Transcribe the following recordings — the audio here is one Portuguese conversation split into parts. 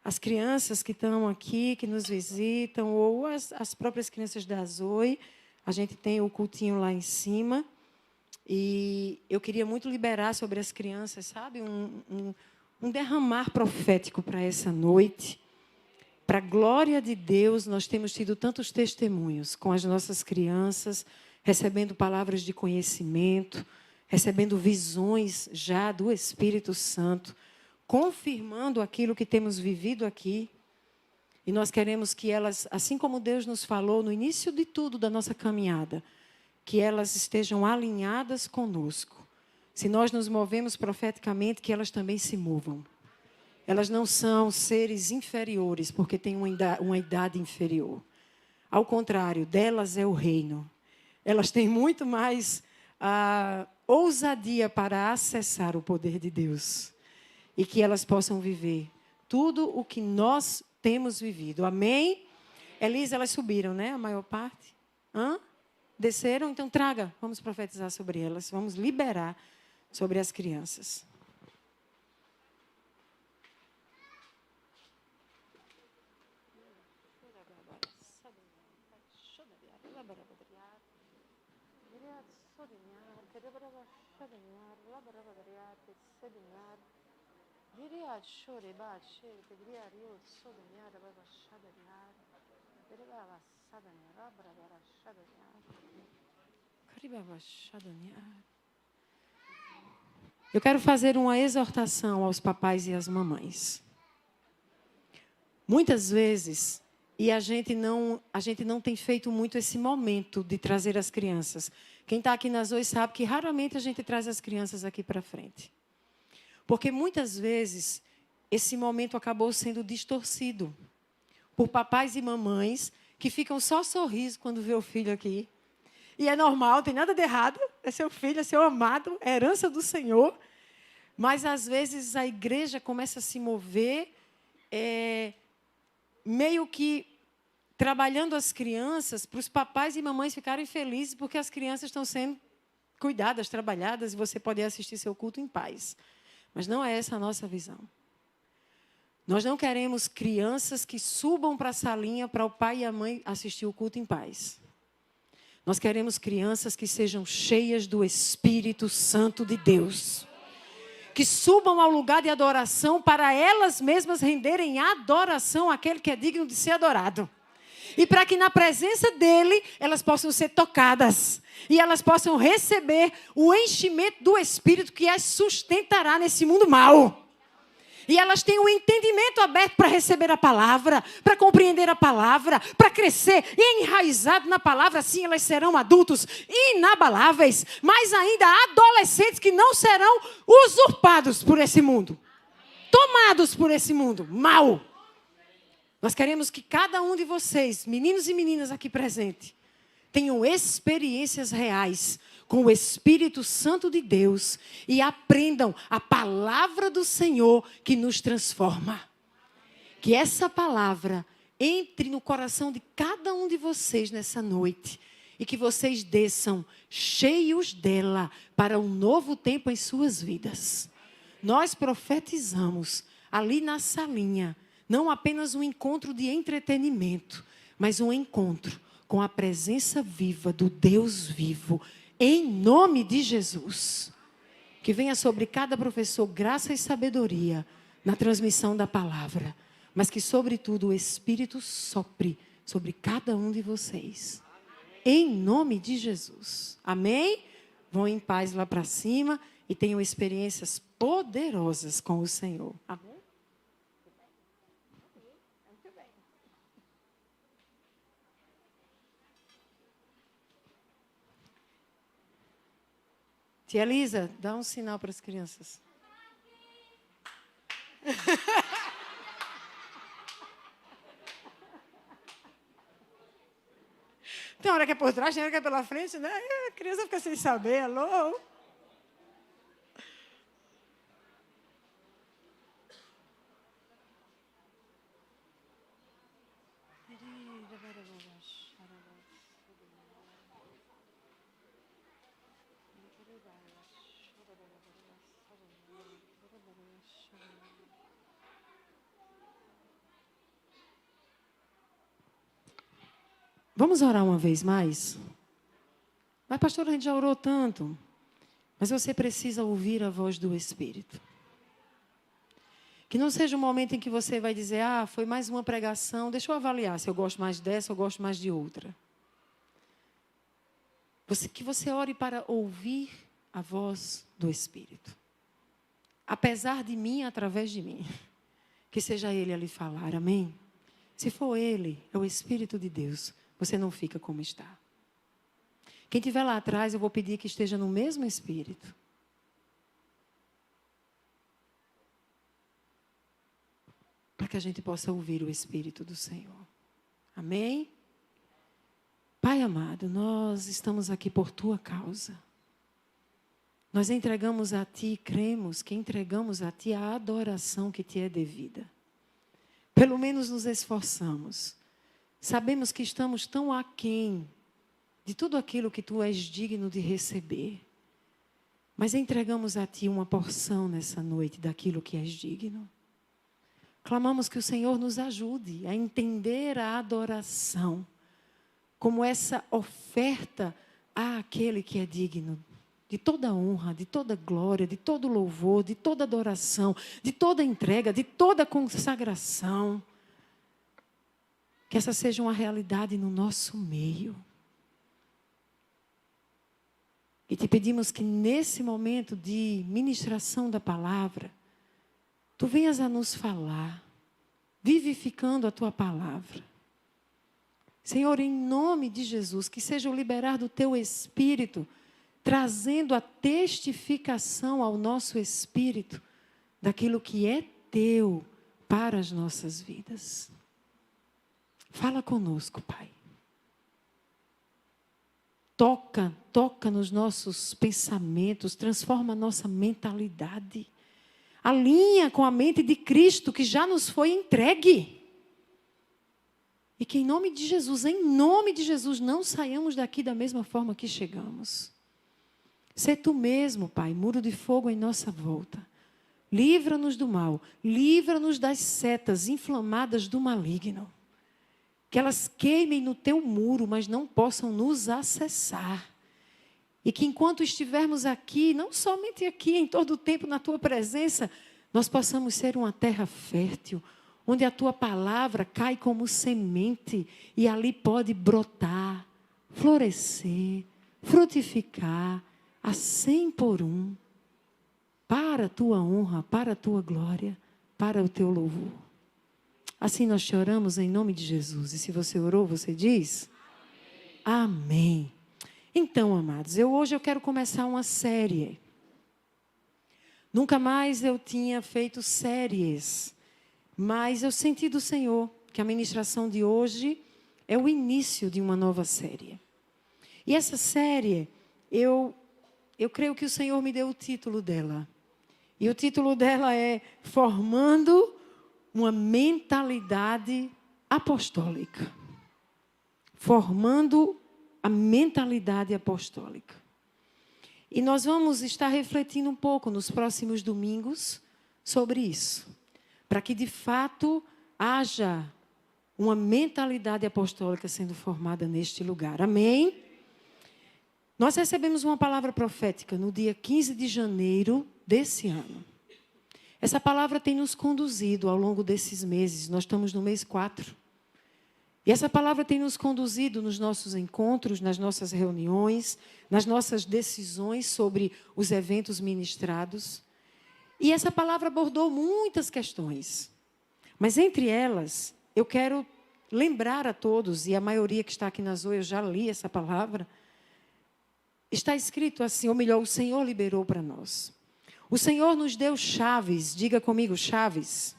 as crianças que estão aqui, que nos visitam, ou as próprias crianças da Zoe. A gente tem o cultinho lá em cima. E eu queria muito liberar sobre as crianças, sabe? Um derramar profético para essa noite. Para a glória de Deus, nós temos tido tantos testemunhos com as nossas crianças, recebendo palavras de conhecimento, recebendo visões já do Espírito Santo, confirmando aquilo que temos vivido aqui. E nós queremos que elas, assim como Deus nos falou no início de tudo da nossa caminhada, que elas estejam alinhadas conosco. Se nós nos movemos profeticamente, que elas também se movam. Elas não são seres inferiores, porque têm uma idade inferior. Ao contrário, delas é o reino. Elas têm muito mais ousadia para acessar o poder de Deus. E que elas possam viver tudo o que nós temos vivido. Amém? Elisa, elas subiram, né? A maior parte. Desceram? Então traga. Vamos profetizar sobre elas. Vamos liberar sobre as crianças. Eu quero fazer uma exortação aos papais e às mamães. Muitas vezes, e a gente não tem feito muito esse momento de trazer as crianças. Quem está aqui nas Zoe sabe que raramente a gente traz as crianças aqui para frente. Porque muitas vezes esse momento acabou sendo distorcido por papais e mamães que ficam só sorriso quando vê o filho aqui. E é normal, não tem nada de errado. É seu filho, é seu amado, é herança do Senhor. Mas, às vezes, a igreja começa a se mover meio que trabalhando as crianças para os papais e mamães ficarem felizes porque as crianças estão sendo cuidadas, trabalhadas e você pode assistir seu culto em paz. Mas não é essa a nossa visão. Nós não queremos crianças que subam para a salinha para o pai e a mãe assistir o culto em paz. Nós queremos crianças que sejam cheias do Espírito Santo de Deus. Que subam ao lugar de adoração para elas mesmas renderem adoração àquele que é digno de ser adorado. E para que na presença dele elas possam ser tocadas. E elas possam receber o enchimento do Espírito que as sustentará nesse mundo mau. E elas têm um entendimento aberto para receber a palavra, para compreender a palavra, para crescer enraizado na palavra. Assim elas serão adultos inabaláveis, mas ainda adolescentes que não serão usurpados por esse mundo. Tomados por esse mundo mau. Nós queremos que cada um de vocês, meninos e meninas aqui presentes, tenham experiências reais com o Espírito Santo de Deus e aprendam a palavra do Senhor que nos transforma. Que essa palavra entre no coração de cada um de vocês nessa noite e que vocês desçam cheios dela para um novo tempo em suas vidas. Nós profetizamos ali na salinha, não apenas um encontro de entretenimento, mas um encontro com a presença viva do Deus vivo, em nome de Jesus. Que venha sobre cada professor graça e sabedoria na transmissão da palavra, mas que, sobretudo, o Espírito sopre sobre cada um de vocês. Em nome de Jesus. Amém? Vão em paz lá para cima e tenham experiências poderosas com o Senhor. Amém? Tia Elisa, dá um sinal para as crianças. Tem hora que é por trás, tem hora que é pela frente, né? A criança fica sem saber, alô? Vamos orar uma vez mais? Mas, pastor, a gente já orou tanto. Mas você precisa ouvir a voz do Espírito. Que não seja um momento em que você vai dizer, foi mais uma pregação, deixa eu avaliar se eu gosto mais dessa ou gosto mais de outra. Que você ore para ouvir a voz do Espírito. Apesar de mim, através de mim. Que seja Ele a lhe falar, amém? Se for Ele, é o Espírito de Deus, você não fica como está. Quem estiver lá atrás, eu vou pedir que esteja no mesmo Espírito. Para que a gente possa ouvir o Espírito do Senhor. Amém? Pai amado, nós estamos aqui por Tua causa. Nós entregamos a Ti, cremos que entregamos a Ti a adoração que Te é devida. Pelo menos nos esforçamos. Sabemos que estamos tão aquém de tudo aquilo que Tu és digno de receber. Mas entregamos a Ti uma porção nessa noite daquilo que és digno. Clamamos que o Senhor nos ajude a entender a adoração como essa oferta àquele que é digno de toda honra, de toda glória, de todo louvor, de toda adoração, de toda entrega, de toda consagração. Que essa seja uma realidade no nosso meio. E te pedimos que nesse momento de ministração da palavra, Tu venhas a nos falar, vivificando a Tua palavra. Senhor, em nome de Jesus, que seja o liberar do Teu Espírito, trazendo a testificação ao nosso espírito daquilo que é Teu para as nossas vidas. Fala conosco, Pai. Toca nos nossos pensamentos, transforma a nossa mentalidade. Alinha com a mente de Cristo que já nos foi entregue. E que em nome de Jesus, não saiamos daqui da mesma forma que chegamos. Sê Tu mesmo, Pai, muro de fogo em nossa volta. Livra-nos do mal, livra-nos das setas inflamadas do maligno. Que elas queimem no Teu muro, mas não possam nos acessar. E que enquanto estivermos aqui, não somente aqui, em todo o tempo na Tua presença, nós possamos ser uma terra fértil, onde a Tua palavra cai como semente e ali pode brotar, florescer, frutificar, a 100 por 1, para a Tua honra, para a Tua glória, para o Teu louvor. Assim nós te oramos em nome de Jesus. E se você orou, você diz? Amém. Então, amados, hoje eu quero começar uma série. Nunca mais eu tinha feito séries, mas eu senti do Senhor que a ministração de hoje é o início de uma nova série. E essa série, eu creio que o Senhor me deu o título dela. E o título dela é Formando uma Mentalidade Apostólica. Formando a mentalidade apostólica. E nós vamos estar refletindo um pouco nos próximos domingos sobre isso. Para que, de fato, haja uma mentalidade apostólica sendo formada neste lugar. Amém? Nós recebemos uma palavra profética no dia 15 de janeiro desse ano. Essa palavra tem nos conduzido ao longo desses meses. Nós estamos no mês 4. E essa palavra tem nos conduzido nos nossos encontros, nas nossas reuniões, nas nossas decisões sobre os eventos ministrados. E essa palavra abordou muitas questões. Mas entre elas, eu quero lembrar a todos, e a maioria que está aqui na Zoe, eu já li essa palavra, está escrito assim, ou melhor, o Senhor liberou para nós. O Senhor nos deu chaves, diga comigo, chaves.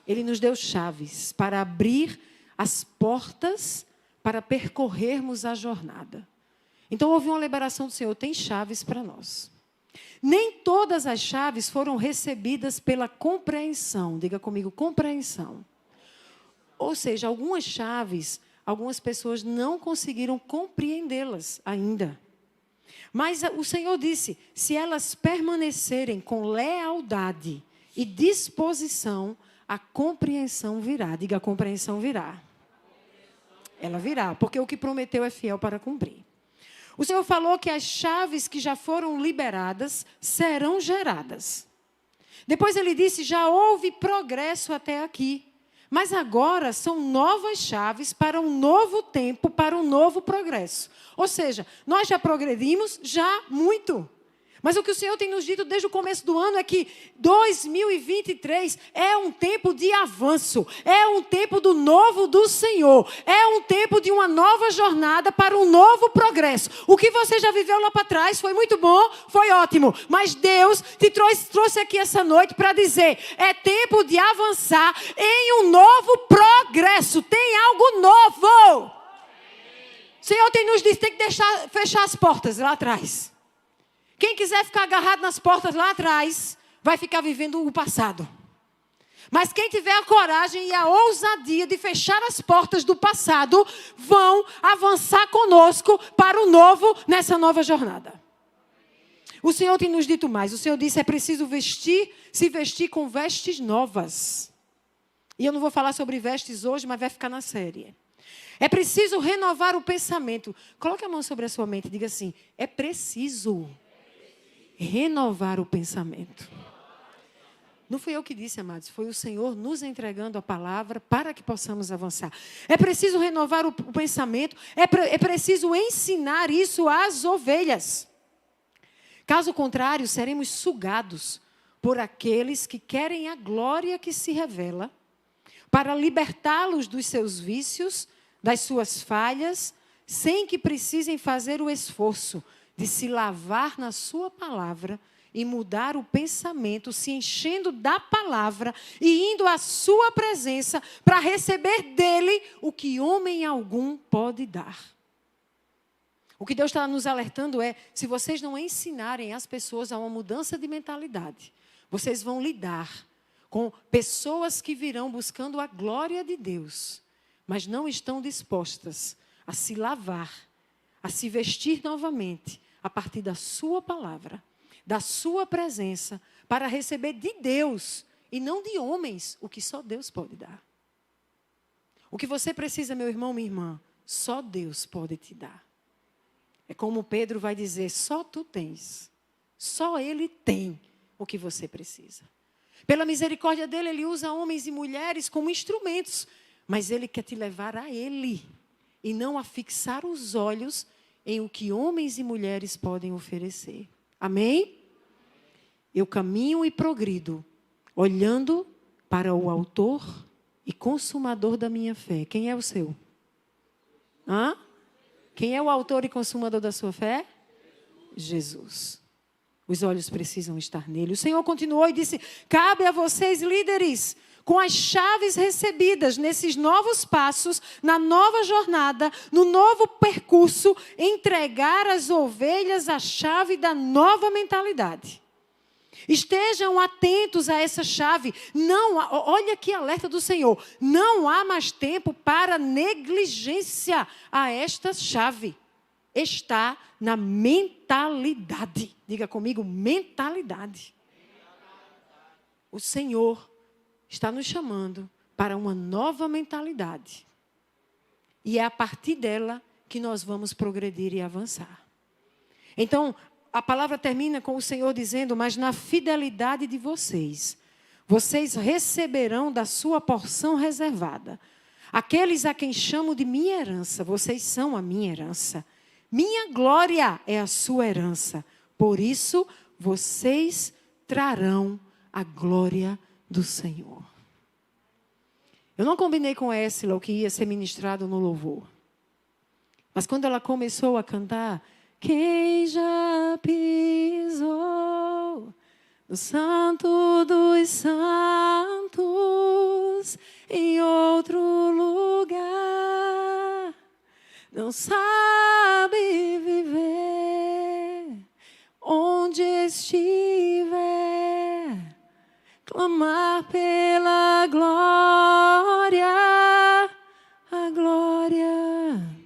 Ele nos deu chaves para abrir as portas para percorrermos a jornada. Então, houve uma liberação do Senhor, tem chaves para nós. Nem todas as chaves foram recebidas pela compreensão. Diga comigo, compreensão. Ou seja, algumas chaves, algumas pessoas não conseguiram compreendê-las ainda. Mas o Senhor disse, se elas permanecerem com lealdade e disposição, a compreensão virá. Diga, a compreensão virá. Ela virá, porque o que prometeu é fiel para cumprir. O Senhor falou que as chaves que já foram liberadas serão geradas. Depois ele disse, já houve progresso até aqui. Mas agora são novas chaves para um novo tempo, para um novo progresso. Ou seja, nós já progredimos, já muito. Mas o que o Senhor tem nos dito desde o começo do ano é que 2023 é um tempo de avanço, é um tempo do novo do Senhor, é um tempo de uma nova jornada para um novo progresso. O que você já viveu lá para trás foi muito bom, foi ótimo, mas Deus te trouxe aqui essa noite para dizer, é tempo de avançar em um novo progresso, tem algo novo. O Senhor tem nos dito, tem que fechar as portas lá atrás. Quem quiser ficar agarrado nas portas lá atrás, vai ficar vivendo o passado. Mas quem tiver a coragem e a ousadia de fechar as portas do passado, vão avançar conosco para o novo, nessa nova jornada. O Senhor tem nos dito mais. O Senhor disse, é preciso se vestir com vestes novas. E eu não vou falar sobre vestes hoje, mas vai ficar na série. É preciso renovar o pensamento. Coloque a mão sobre a sua mente e diga assim, é preciso renovar o pensamento. Não fui eu que disse, amados, foi o Senhor nos entregando a palavra para que possamos avançar. É preciso renovar o pensamento, é preciso ensinar isso às ovelhas. Caso contrário, seremos sugados por aqueles que querem a glória que se revela, para libertá-los dos seus vícios, das suas falhas, sem que precisem fazer o esforço de se lavar na sua palavra e mudar o pensamento, se enchendo da palavra e indo à sua presença para receber dele o que homem algum pode dar. O que Deus está nos alertando é, se vocês não ensinarem as pessoas a uma mudança de mentalidade, vocês vão lidar com pessoas que virão buscando a glória de Deus, mas não estão dispostas a se lavar, a se vestir novamente, a partir da sua palavra, da sua presença, para receber de Deus e não de homens o que só Deus pode dar. O que você precisa, meu irmão, minha irmã, só Deus pode te dar. É como Pedro vai dizer, só tu tens, só Ele tem o que você precisa. Pela misericórdia dele, Ele usa homens e mulheres como instrumentos, mas Ele quer te levar a Ele e não a fixar os olhos em o que homens e mulheres podem oferecer. Amém? Eu caminho e progrido, olhando para o autor e consumador da minha fé. Quem é o seu? Hã? Quem é o autor e consumador da sua fé? Jesus. Os olhos precisam estar nele. O Senhor continuou e disse, cabe a vocês, líderes, com as chaves recebidas nesses novos passos, na nova jornada, no novo percurso, entregar às ovelhas a chave da nova mentalidade. Estejam atentos a essa chave. Olha que alerta do Senhor. Não há mais tempo para negligência a esta chave. Está na mentalidade. Diga comigo, mentalidade. O Senhor está nos chamando para uma nova mentalidade. E é a partir dela que nós vamos progredir e avançar. Então, a palavra termina com o Senhor dizendo, mas na fidelidade de vocês, vocês receberão da sua porção reservada. Aqueles a quem chamo de minha herança, vocês são a minha herança. Minha glória é a sua herança. Por isso, vocês trarão a glória do Senhor. Eu não combinei com Éssila o que ia ser ministrado no louvor. Mas quando ela começou a cantar, quem já pisou no Santo dos Santos em outro lugar, não sabe viver onde estiver, clamar pela glória, a glória.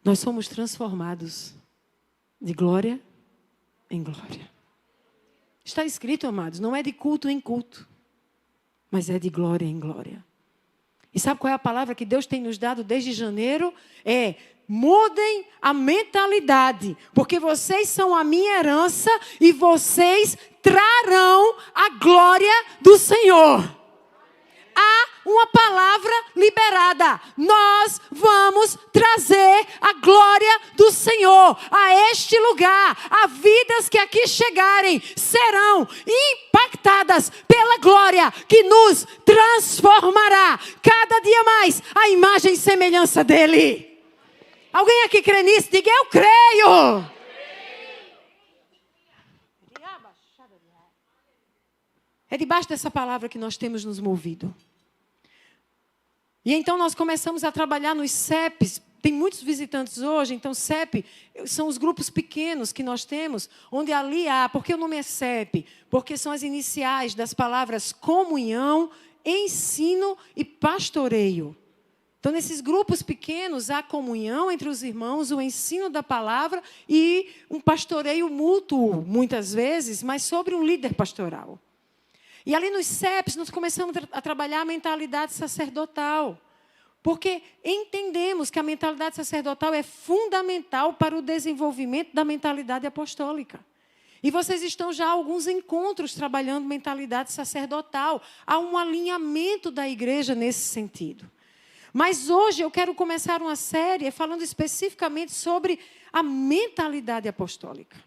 Nós somos transformados de glória em glória. Está escrito, amados, não é de culto em culto, mas é de glória em glória. E sabe qual é a palavra que Deus tem nos dado desde janeiro? Mudem a mentalidade, porque vocês são a minha herança e vocês trarão a glória do Senhor. Há uma palavra liberada. Nós vamos trazer a glória do Senhor a este lugar. As vidas que aqui chegarem serão impactadas pela glória que nos transformará cada dia mais à imagem e semelhança dele. Alguém aqui crê nisso? Diga, eu creio. É debaixo dessa palavra que nós temos nos movido. E então nós começamos a trabalhar nos CEPs. Tem muitos visitantes hoje, então CEP são os grupos pequenos que nós temos, onde ali há, porque o nome é CEP? Porque são as iniciais das palavras comunhão, ensino e pastoreio. Então, nesses grupos pequenos, há comunhão entre os irmãos, o ensino da palavra e um pastoreio mútuo, muitas vezes, mas sobre um líder pastoral. E ali nos CEPs, nós começamos a trabalhar a mentalidade sacerdotal. Porque entendemos que a mentalidade sacerdotal é fundamental para o desenvolvimento da mentalidade apostólica. E vocês estão já há alguns encontros trabalhando mentalidade sacerdotal. Há um alinhamento da igreja nesse sentido. Mas hoje eu quero começar uma série falando especificamente sobre a mentalidade apostólica.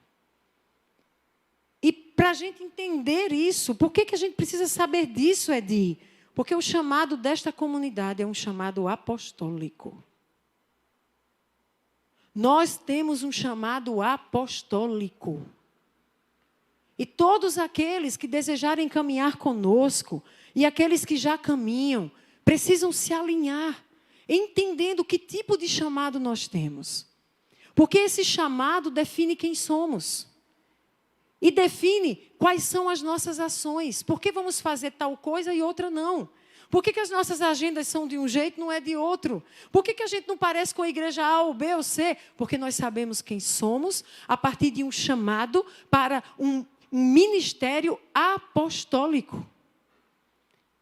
E para a gente entender isso, por que a gente precisa saber disso, Edi? Porque o chamado desta comunidade é um chamado apostólico. Nós temos um chamado apostólico. E todos aqueles que desejarem caminhar conosco, e aqueles que já caminham, precisam se alinhar, entendendo que tipo de chamado nós temos. Porque esse chamado define quem somos. E define quais são as nossas ações. Por que vamos fazer tal coisa e outra não? Por que as nossas agendas são de um jeito e não é de outro? Por que a gente não parece com a igreja A ou B ou C? Porque nós sabemos quem somos a partir de um chamado para um ministério apostólico.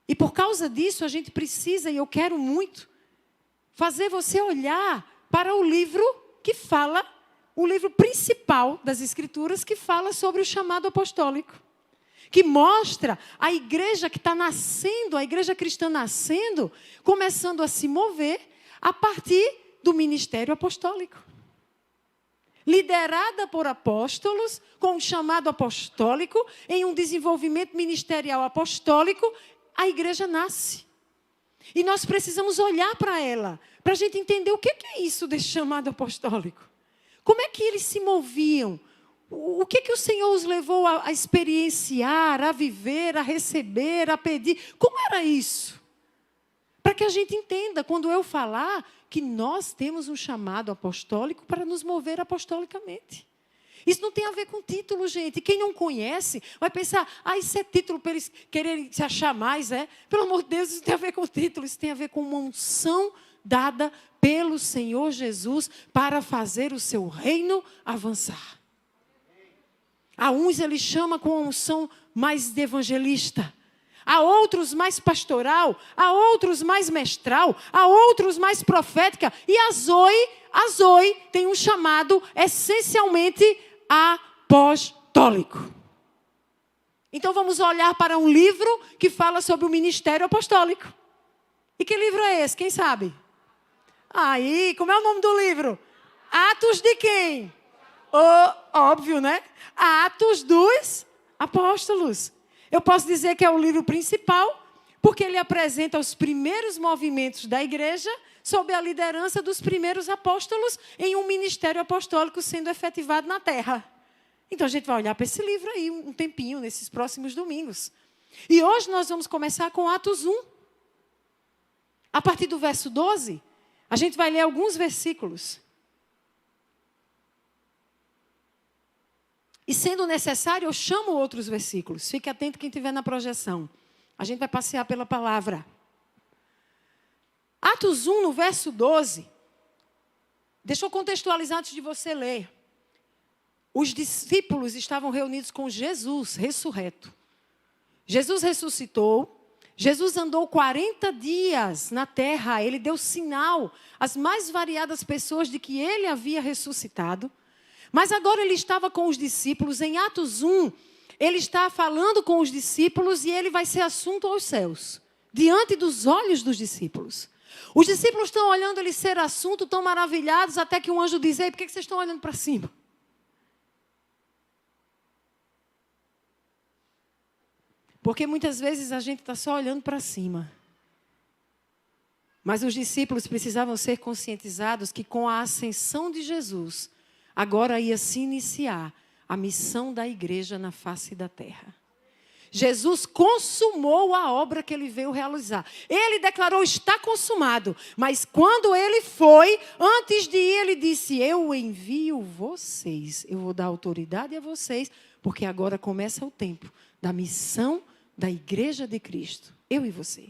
E por causa disso, a gente precisa, e eu quero muito, fazer você olhar para o livro que fala, o livro principal das Escrituras, que fala sobre o chamado apostólico. Que mostra a igreja que está nascendo, a igreja cristã nascendo, começando a se mover a partir do ministério apostólico. Liderada por apóstolos, com um chamado apostólico, em um desenvolvimento ministerial apostólico, a igreja nasce. E nós precisamos olhar para ela, para a gente entender o que é isso desse chamado apostólico. Como é que eles se moviam? O que o Senhor os levou a experienciar, a viver, a receber, a pedir? Como era isso? Para que a gente entenda, quando eu falar, que nós temos um chamado apostólico para nos mover apostolicamente. Isso não tem a ver com título, gente. Quem não conhece vai pensar, isso é título para eles quererem se achar mais, é? Pelo amor de Deus, isso tem a ver com título. Isso tem a ver com uma unção dada pelo Senhor Jesus para fazer o seu reino avançar. A uns ele chama com uma unção mais de evangelista. A outros mais pastoral, a outros mais mestral, a outros mais profética. E a Zoe tem um chamado essencialmente apostólico. Então vamos olhar para um livro que fala sobre o ministério apostólico. E que livro é esse? Quem sabe? Aí, como é o nome do livro? Atos de quem? Óbvio, né? Atos dos Apóstolos. Eu posso dizer que é o livro principal, porque ele apresenta os primeiros movimentos da igreja sob a liderança dos primeiros apóstolos em um ministério apostólico sendo efetivado na terra. Então a gente vai olhar para esse livro aí um tempinho, nesses próximos domingos. E hoje nós vamos começar com Atos 1. A partir do verso 12, a gente vai ler alguns versículos. E sendo necessário, eu chamo outros versículos. Fique atento quem estiver na projeção. A gente vai passear pela palavra. Atos 1, no verso 12. Deixa eu contextualizar antes de você ler. Os discípulos estavam reunidos com Jesus ressurreto. Jesus ressuscitou. Jesus andou 40 dias na terra. Ele deu sinal às mais variadas pessoas de que ele havia ressuscitado. Mas agora ele estava com os discípulos. Em Atos 1, ele está falando com os discípulos e ele vai ser assunto aos céus, diante dos olhos dos discípulos. Os discípulos estão olhando ele ser assunto, estão maravilhados, até que um anjo diz: ei, por que vocês estão olhando para cima? Porque muitas vezes a gente está só olhando para cima. Mas os discípulos precisavam ser conscientizados que com a ascensão de Jesus, agora ia se iniciar a missão da igreja na face da terra. Jesus consumou a obra que ele veio realizar. Ele declarou: está consumado. Mas quando ele foi, antes de ir, ele disse: eu envio vocês. Eu vou dar autoridade a vocês, porque agora começa o tempo da missão da igreja de Cristo. Eu e você.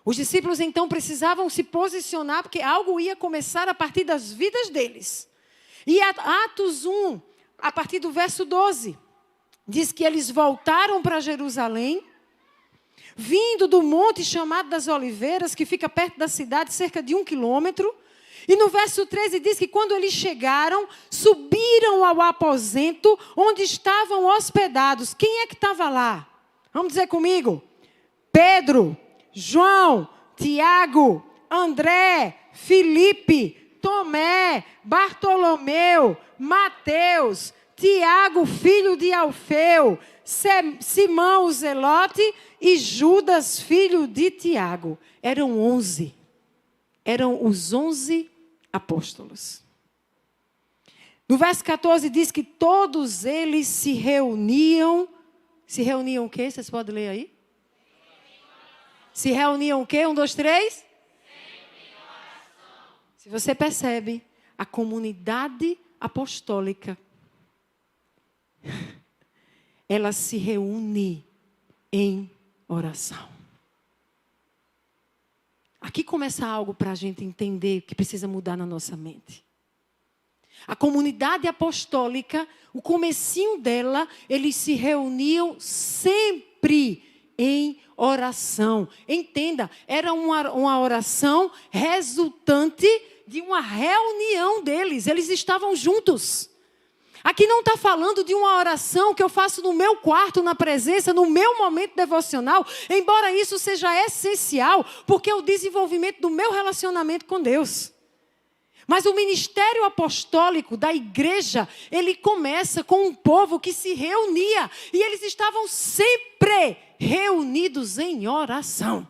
Os discípulos então precisavam se posicionar, porque algo ia começar a partir das vidas deles. E Atos 1, a partir do verso 12, diz que eles voltaram para Jerusalém, vindo do monte chamado das Oliveiras, que fica perto da cidade, cerca de 1 quilômetro. E no verso 13 diz que quando eles chegaram, subiram ao aposento onde estavam hospedados. Quem é que estava lá? Vamos dizer comigo: Pedro, João, Tiago, André, Filipe, Tomé, Bartolomeu, Mateus, Tiago, filho de Alfeu, Simão o Zelote e Judas, filho de Tiago. Eram 11. Eram os 11 apóstolos. No verso 14 diz que todos eles se reuniam. Se reuniam o quê? Vocês podem ler aí? Se reuniam o quê? 1, 2, 3? Se você percebe, a comunidade apostólica, ela se reúne em oração. Aqui começa algo para a gente entender que precisa mudar na nossa mente. A comunidade apostólica, o comecinho dela, eles se reuniam sempre em oração. Entenda, era uma oração resultante de uma reunião deles. Eles estavam juntos. Aqui não está falando de uma oração que eu faço no meu quarto, na presença, no meu momento devocional, embora isso seja essencial, porque é o desenvolvimento do meu relacionamento com Deus. Mas o ministério apostólico da igreja, ele começa com um povo que se reunia. E eles estavam sempre reunidos em oração.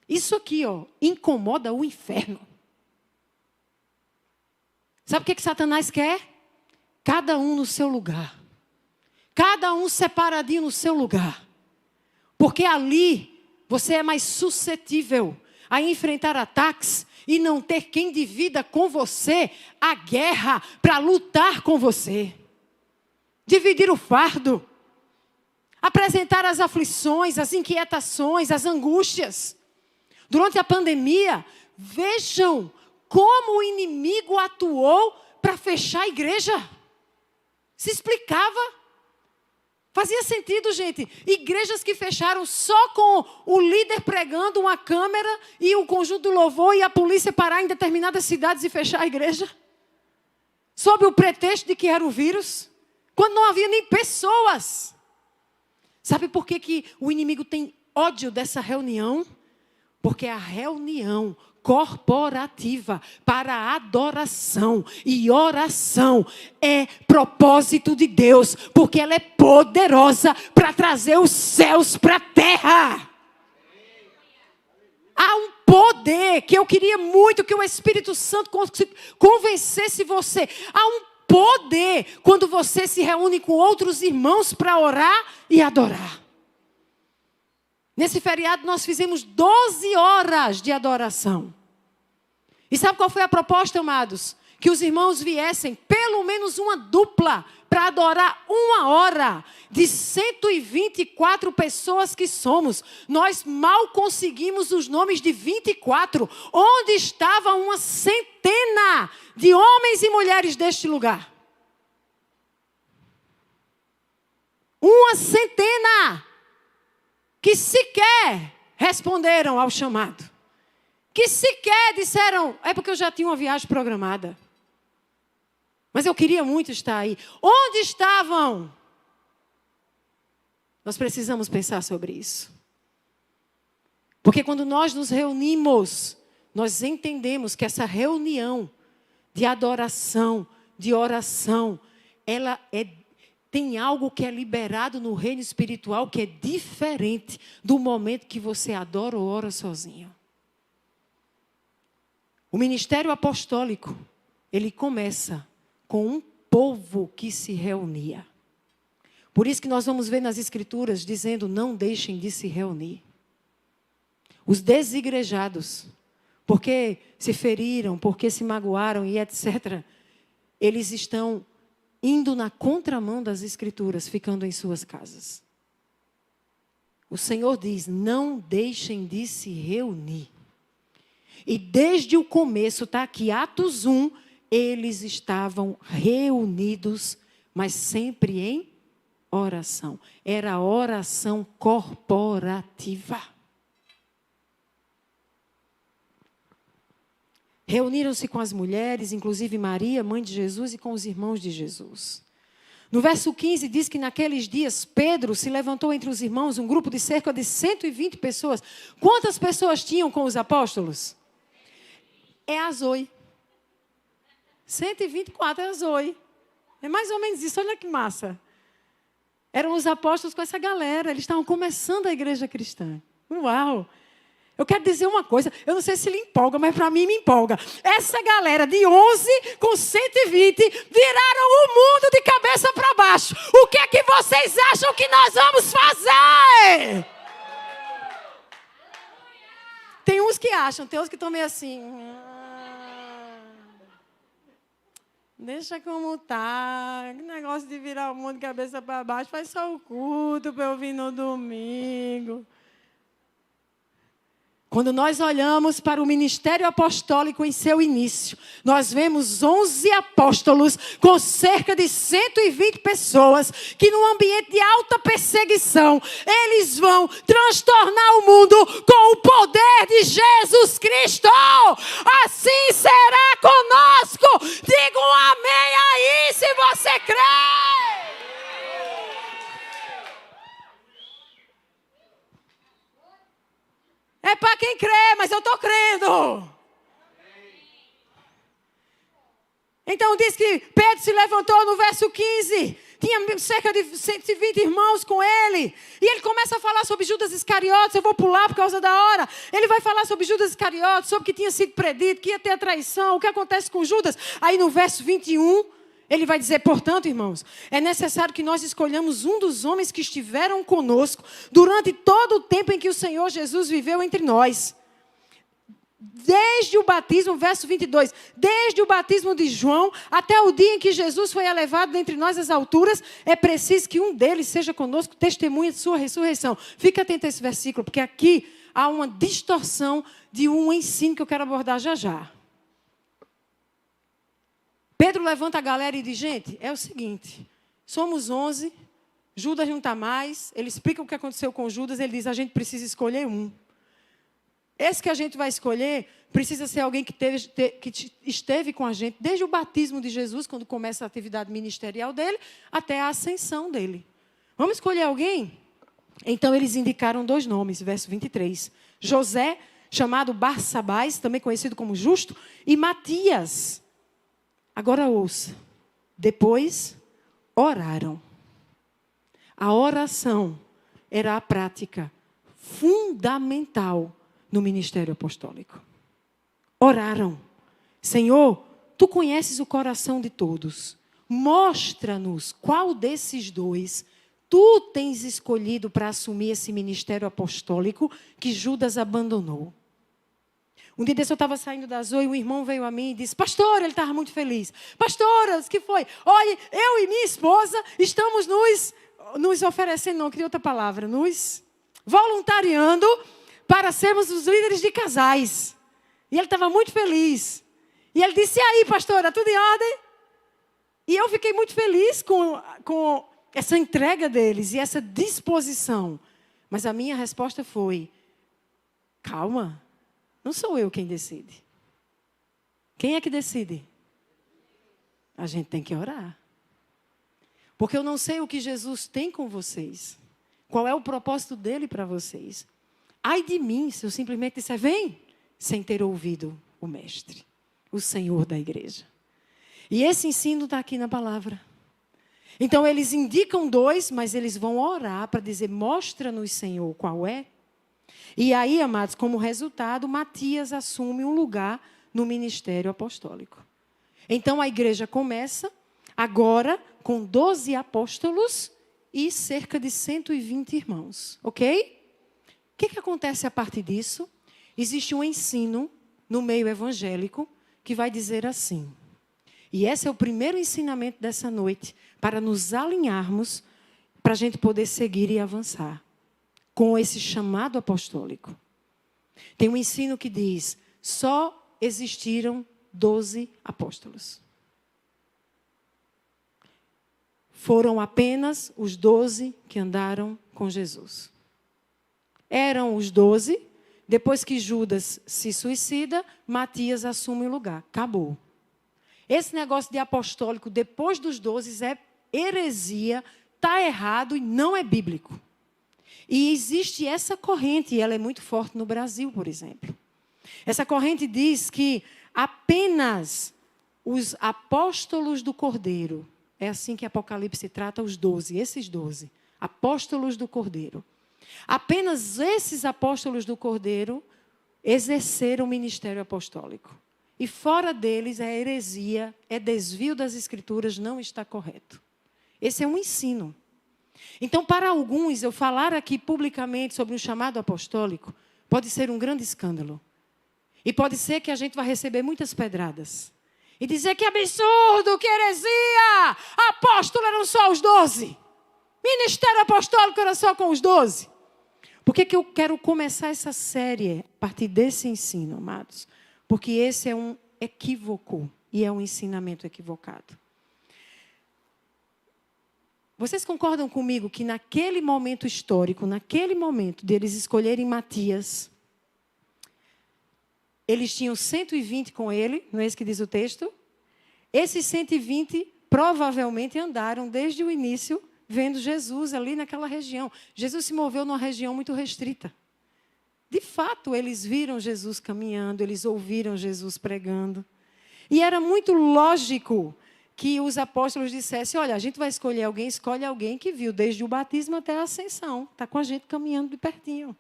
Isso aqui, incomoda o inferno. Sabe o que Satanás quer? Cada um no seu lugar. Cada um separadinho no seu lugar. Porque ali você é mais suscetível a enfrentar ataques e não ter quem divida com você a guerra para lutar com você. Dividir o fardo. Apresentar as aflições, as inquietações, as angústias. Durante a pandemia, vejam como o inimigo atuou para fechar a igreja. Se explicava. Fazia sentido, gente. Igrejas que fecharam só com o líder pregando, uma câmera e o conjunto do louvor e a polícia parar em determinadas cidades e fechar a igreja. Sob o pretexto de que era o vírus. Quando não havia nem pessoas. Sabe por que o inimigo tem ódio dessa reunião? Porque a reunião corporativa para adoração e oração é propósito de Deus, porque ela é poderosa para trazer os céus para a terra. Há um poder que eu queria muito que o Espírito Santo convencesse você. Há um poder quando você se reúne com outros irmãos para orar e adorar. Nesse feriado nós fizemos 12 horas de adoração. E sabe qual foi a proposta, amados? Que os irmãos viessem, pelo menos uma dupla, para adorar 1 hora. De 124 pessoas que somos, nós mal conseguimos os nomes de 24. Onde estava uma centena de homens e mulheres deste lugar? Uma centena! que sequer responderam ao chamado, que sequer disseram, é porque eu já tinha uma viagem programada, mas eu queria muito estar aí. Onde estavam? Nós precisamos pensar sobre isso. Porque quando nós nos reunimos, nós entendemos que essa reunião de adoração, de oração, tem algo que é liberado no reino espiritual que é diferente do momento que você adora ou ora sozinho. O ministério apostólico, ele começa com um povo que se reunia. Por isso que nós vamos ver nas Escrituras dizendo, não deixem de se reunir. Os desigrejados, porque se feriram, porque se magoaram e etc., eles estão indo na contramão das Escrituras, ficando em suas casas. O Senhor diz, não deixem de se reunir. E desde o começo, está aqui, Atos 1, eles estavam reunidos, mas sempre em oração. Era oração corporativa. Reuniram-se com as mulheres, inclusive Maria, mãe de Jesus, e com os irmãos de Jesus. No verso 15 diz que naqueles dias Pedro se levantou entre os irmãos, um grupo de cerca de 120 pessoas. Quantas pessoas tinham com os apóstolos? É a Zoe. 124 é a Zoe. É mais ou menos isso, olha que massa. Eram os apóstolos com essa galera, eles estavam começando a igreja cristã. Uau! Eu quero dizer uma coisa, eu não sei se lhe empolga, mas para mim me empolga. Essa galera de 11 com 120 viraram o mundo de cabeça para baixo. O que é que vocês acham que nós vamos fazer? Tem uns que acham, tem uns que estão meio assim. Deixa como tá. Que negócio de virar o mundo de cabeça para baixo. Faz só o culto para eu vir no domingo. Quando nós olhamos para o ministério apostólico em seu início, nós vemos 11 apóstolos com cerca de 120 pessoas que num ambiente de alta perseguição, eles vão transtornar o mundo com o poder de Jesus Cristo. Assim será conosco. Diga um amém aí se você crê. É para quem crê, mas eu estou crendo. Então diz que Pedro se levantou no verso 15. Tinha cerca de 120 irmãos com ele. E ele começa a falar sobre Judas Iscariotes. Eu vou pular por causa da hora. Ele vai falar sobre Judas Iscariotes, sobre que tinha sido predito, que ia ter a traição, o que acontece com Judas. Aí no verso 21, ele vai dizer, portanto, irmãos, é necessário que nós escolhamos um dos homens que estiveram conosco durante todo o tempo em que o Senhor Jesus viveu entre nós. Desde o batismo, verso 22, desde o batismo de João até o dia em que Jesus foi elevado dentre nós às alturas, é preciso que um deles seja conosco, testemunha de sua ressurreição. Fica atento a esse versículo, porque aqui há uma distorção de um ensino que eu quero abordar já já. Pedro levanta a galera e diz, gente, é o seguinte, somos 11, Judas não está mais, ele explica o que aconteceu com Judas, ele diz, a gente precisa escolher um. Esse que a gente vai escolher precisa ser alguém que esteve com a gente desde o batismo de Jesus, quando começa a atividade ministerial dele, até a ascensão dele. Vamos escolher alguém? Então eles indicaram 2 nomes, verso 23. José, chamado Barsabás, também conhecido como Justo, e Matias. Agora ouça. Depois oraram. A oração era a prática fundamental no ministério apostólico. Oraram. Senhor, tu conheces o coração de todos. Mostra-nos qual desses 2 tu tens escolhido para assumir esse ministério apostólico que Judas abandonou. Um dia desse eu estava saindo da Zoe e um irmão veio a mim e disse, pastora, ele estava muito feliz. Pastora, o que foi? Olha, eu e minha esposa estamos nos oferecendo, não, queria outra palavra, nos voluntariando para sermos os líderes de casais. E ele estava muito feliz. E ele disse, e aí, pastora, tudo em ordem? E eu fiquei muito feliz com essa entrega deles e essa disposição. Mas a minha resposta foi: calma, não sou eu quem decide. Quem é que decide? A gente tem que orar. Porque eu não sei o que Jesus tem com vocês. Qual é o propósito dele para vocês? Ai de mim se eu simplesmente disser, vem, sem ter ouvido o Mestre, o Senhor da igreja. E esse ensino está aqui na palavra. Então, eles indicam 2, mas eles vão orar para dizer, mostra-nos, Senhor, qual é. E aí, amados, como resultado, Matias assume um lugar no ministério apostólico. Então, a igreja começa agora com 12 apóstolos e cerca de 120 irmãos, ok? O que acontece a partir disso? Existe um ensino no meio evangélico que vai dizer assim. E esse é o primeiro ensinamento dessa noite, para nos alinharmos, para a gente poder seguir e avançar com esse chamado apostólico. Tem um ensino que diz, só existiram 12 apóstolos. Foram apenas os 12 que andaram com Jesus. Eram os 12, depois que Judas se suicida, Matias assume o lugar. Acabou. Esse negócio de apostólico depois dos 12 é heresia, está errado e não é bíblico. E existe essa corrente, e ela é muito forte no Brasil, por exemplo. Essa corrente diz que apenas os apóstolos do Cordeiro, é assim que Apocalipse trata os 12, esses 12, apóstolos do Cordeiro. Apenas esses apóstolos do Cordeiro exerceram o ministério apostólico. E fora deles é heresia, é desvio das Escrituras, não está correto. Esse é um ensino. Então, para alguns, eu falar aqui publicamente sobre um chamado apostólico pode ser um grande escândalo. E pode ser que a gente vai receber muitas pedradas. E dizer que absurdo, que heresia! Apóstolo eram só os 12. Ministério apostólico era só com os 12. Por que eu quero começar essa série a partir desse ensino, amados? Porque esse é um equívoco e é um ensinamento equivocado. Vocês concordam comigo que naquele momento histórico, naquele momento deles escolherem Matias, eles tinham 120 com ele, não é isso que diz o texto? Esses 120 provavelmente andaram desde o início vendo Jesus ali naquela região. Jesus se moveu numa região muito restrita. De fato, eles viram Jesus caminhando, eles ouviram Jesus pregando. E era muito lógico que os apóstolos dissessem, olha, a gente vai escolher alguém, escolhe alguém que viu desde o batismo até a ascensão. Está com a gente caminhando de pertinho.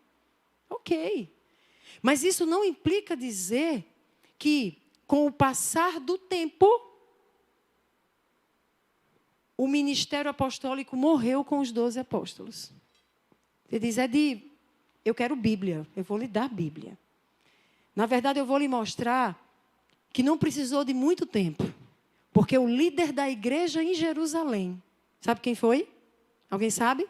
Ok. Mas isso não implica dizer que, com o passar do tempo, o ministério apostólico morreu com os 12 apóstolos. Ele diz, eu quero Bíblia, eu vou lhe dar Bíblia. Na verdade, eu vou lhe mostrar que não precisou de muito tempo, porque o líder da igreja em Jerusalém, sabe quem foi? Alguém sabe?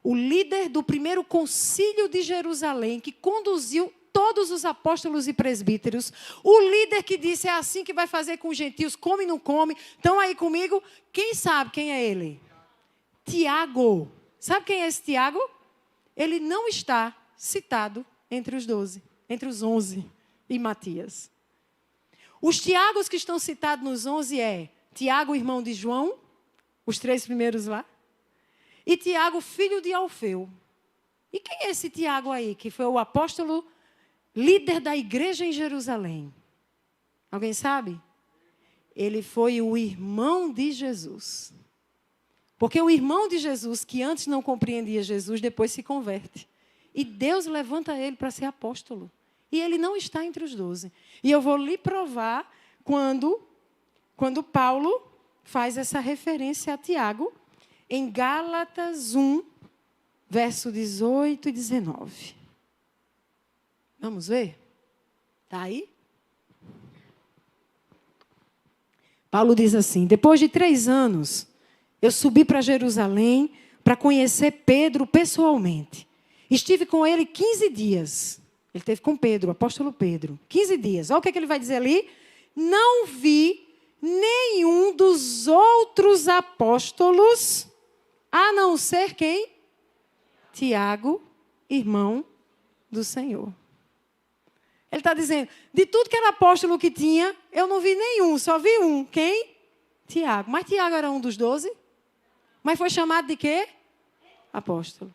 O líder do primeiro concílio de Jerusalém, que conduziu todos os apóstolos e presbíteros, o líder que disse, é assim que vai fazer com os gentios, come ou não come, estão aí comigo? Quem sabe quem é ele? Tiago. Sabe quem é esse Tiago? Ele não está citado entre os 12, entre os 11 e Matias. Os Tiagos que estão citados nos 11 é Tiago, irmão de João, os 3 primeiros lá, e Tiago, filho de Alfeu. E quem é esse Tiago aí, que foi o apóstolo líder da igreja em Jerusalém? Alguém sabe? Ele foi o irmão de Jesus. Porque o irmão de Jesus, que antes não compreendia Jesus, depois se converte. E Deus levanta ele para ser apóstolo. E ele não está entre os 12. E eu vou lhe provar quando Paulo faz essa referência a Tiago, em Gálatas 1, verso 18 e 19. Vamos ver? Está aí? Paulo diz assim, depois de 3 anos, eu subi para Jerusalém para conhecer Pedro pessoalmente. Estive com ele 15 dias. Ele esteve com Pedro, o apóstolo Pedro. 15 dias. Olha o que ele vai dizer ali. Não vi nenhum dos outros apóstolos, a não ser quem? Tiago, irmão do Senhor. Ele está dizendo, de tudo que era apóstolo que tinha, eu não vi nenhum, só vi um. Quem? Tiago. Mas Tiago era um dos 12? Mas foi chamado de quê? Apóstolo.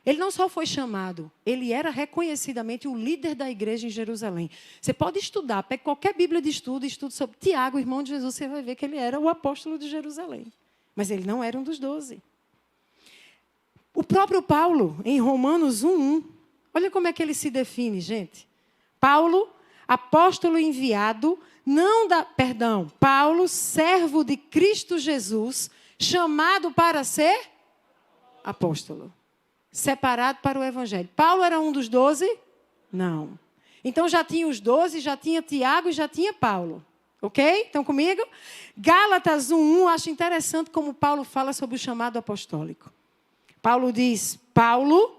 Ele não só foi chamado, ele era reconhecidamente o líder da igreja em Jerusalém. Você pode estudar, pega qualquer Bíblia de estudo, estude sobre Tiago, irmão de Jesus, você vai ver que ele era o apóstolo de Jerusalém. Mas ele não era um dos 12. O próprio Paulo, em Romanos 1:1, olha como é que ele se define, gente. Paulo, apóstolo enviado, Paulo, servo de Cristo Jesus, chamado para ser apóstolo. Separado para o Evangelho. Paulo era um dos 12? Não. Então já tinha os 12, já tinha Tiago e já tinha Paulo. Ok? Estão comigo? Gálatas 1:1, acho interessante como Paulo fala sobre o chamado apostólico. Paulo diz, Paulo,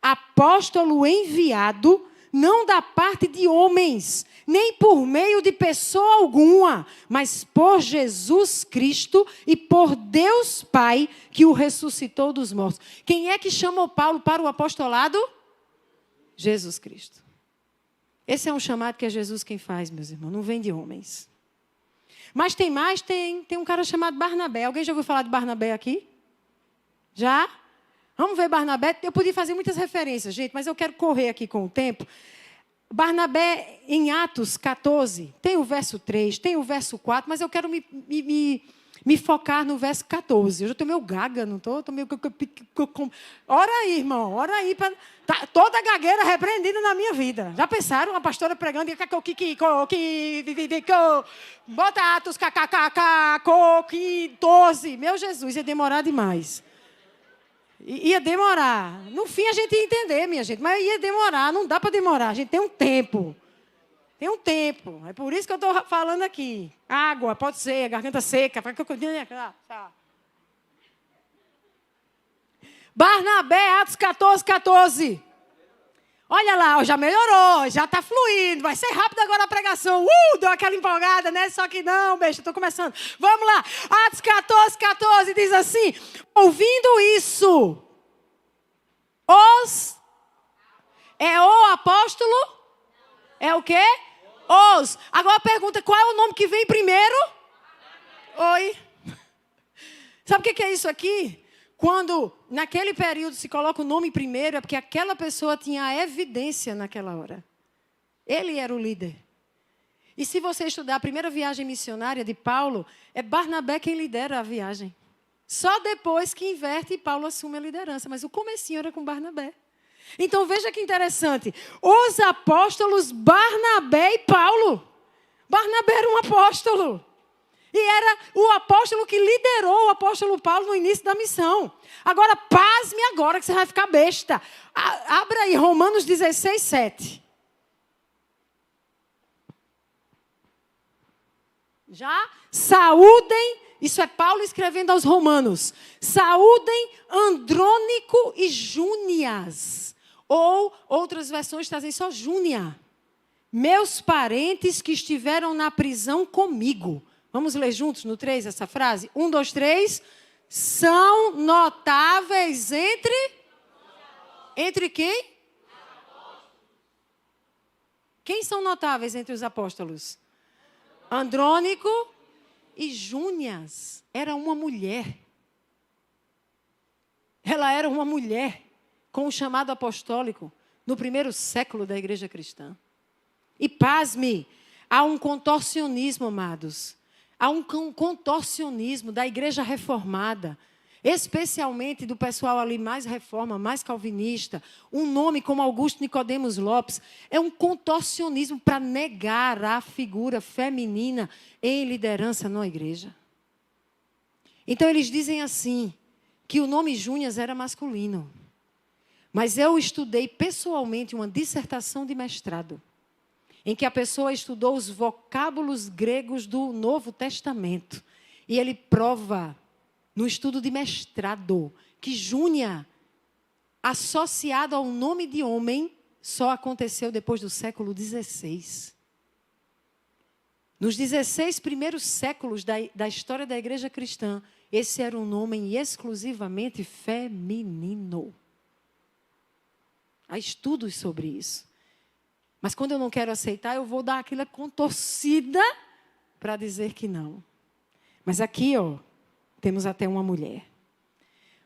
apóstolo enviado, não da parte de homens, nem por meio de pessoa alguma, mas por Jesus Cristo e por Deus Pai, que o ressuscitou dos mortos. Quem é que chamou Paulo para o apostolado? Jesus Cristo. Esse é um chamado que é Jesus quem faz, meus irmãos, não vem de homens. Mas tem mais, tem um cara chamado Barnabé. Alguém já ouviu falar de Barnabé aqui? Já? Vamos ver Barnabé. Eu podia fazer muitas referências, gente, mas eu quero correr aqui com o tempo. Barnabé, em Atos 14, tem o verso 3, tem o verso 4, mas eu quero me focar no verso 14. Eu já estou meio gaga, não estou? Estou meio... Ora aí, irmão, ora aí. Tá toda gagueira repreendida na minha vida. Já pensaram? Uma pastora pregando... Bota Atos, 12. Meu Jesus, ia demorar demais. Ia demorar. No fim, a gente ia entender, minha gente. Mas ia demorar. Não dá para demorar. A gente tem um tempo. Tem um tempo. É por isso que eu estou falando aqui. Água, pode ser. Garganta seca. Barnabé, Atos 14. Olha lá, já melhorou. Já está fluindo. Vai ser rápido agora a pregação. Deu aquela empolgada, né? Só que não, beijo, estou começando. Vamos lá. Atos 14 diz assim. Ouvindo isso, é o apóstolo? É o quê? Os. Agora a pergunta, qual é o nome que vem primeiro? Oi. Sabe o que é isso aqui? Quando, naquele período, se coloca o nome primeiro, é porque aquela pessoa tinha a evidência naquela hora. Ele era o líder. E se você estudar a primeira viagem missionária de Paulo, é Barnabé quem lidera a viagem. Só depois que inverte e Paulo assume a liderança. Mas o comecinho era com Barnabé. Então, veja que interessante. Os apóstolos Barnabé e Paulo. Barnabé era um apóstolo. E era o apóstolo que liderou o apóstolo Paulo no início da missão. Agora, pasme agora que você vai ficar besta. Abra aí Romanos 16:7. Já? Saúdem, isso é Paulo escrevendo aos romanos. Saúdem Andrônico e Júnias. Ou outras versões trazem só Júnia. Meus parentes que estiveram na prisão comigo. Vamos ler juntos no 3 essa frase? 1, 2, 3. São notáveis entre... Entre quem? Quem são notáveis entre os apóstolos? Andrônico e Júnias. Era uma mulher. Ela era uma mulher com o chamado apostólico no primeiro século da igreja cristã. E pasme, há um contorcionismo, amados. Há um contorcionismo da igreja reformada, especialmente do pessoal ali mais reforma, mais calvinista. Um nome como Augusto Nicodemos Lopes é um contorcionismo para negar a figura feminina em liderança na igreja. Então eles dizem assim, que o nome Júnias era masculino. Mas eu estudei pessoalmente uma dissertação de mestrado, em que a pessoa estudou os vocábulos gregos do Novo Testamento. E ele prova, no estudo de mestrado, que Júnia, associado ao nome de homem, só aconteceu depois do século XVI. Nos 16 primeiros séculos da história da igreja cristã, esse era um nome exclusivamente feminino. Há estudos sobre isso. Mas quando eu não quero aceitar, eu vou dar aquela contorcida para dizer que não. Mas aqui, temos até uma mulher.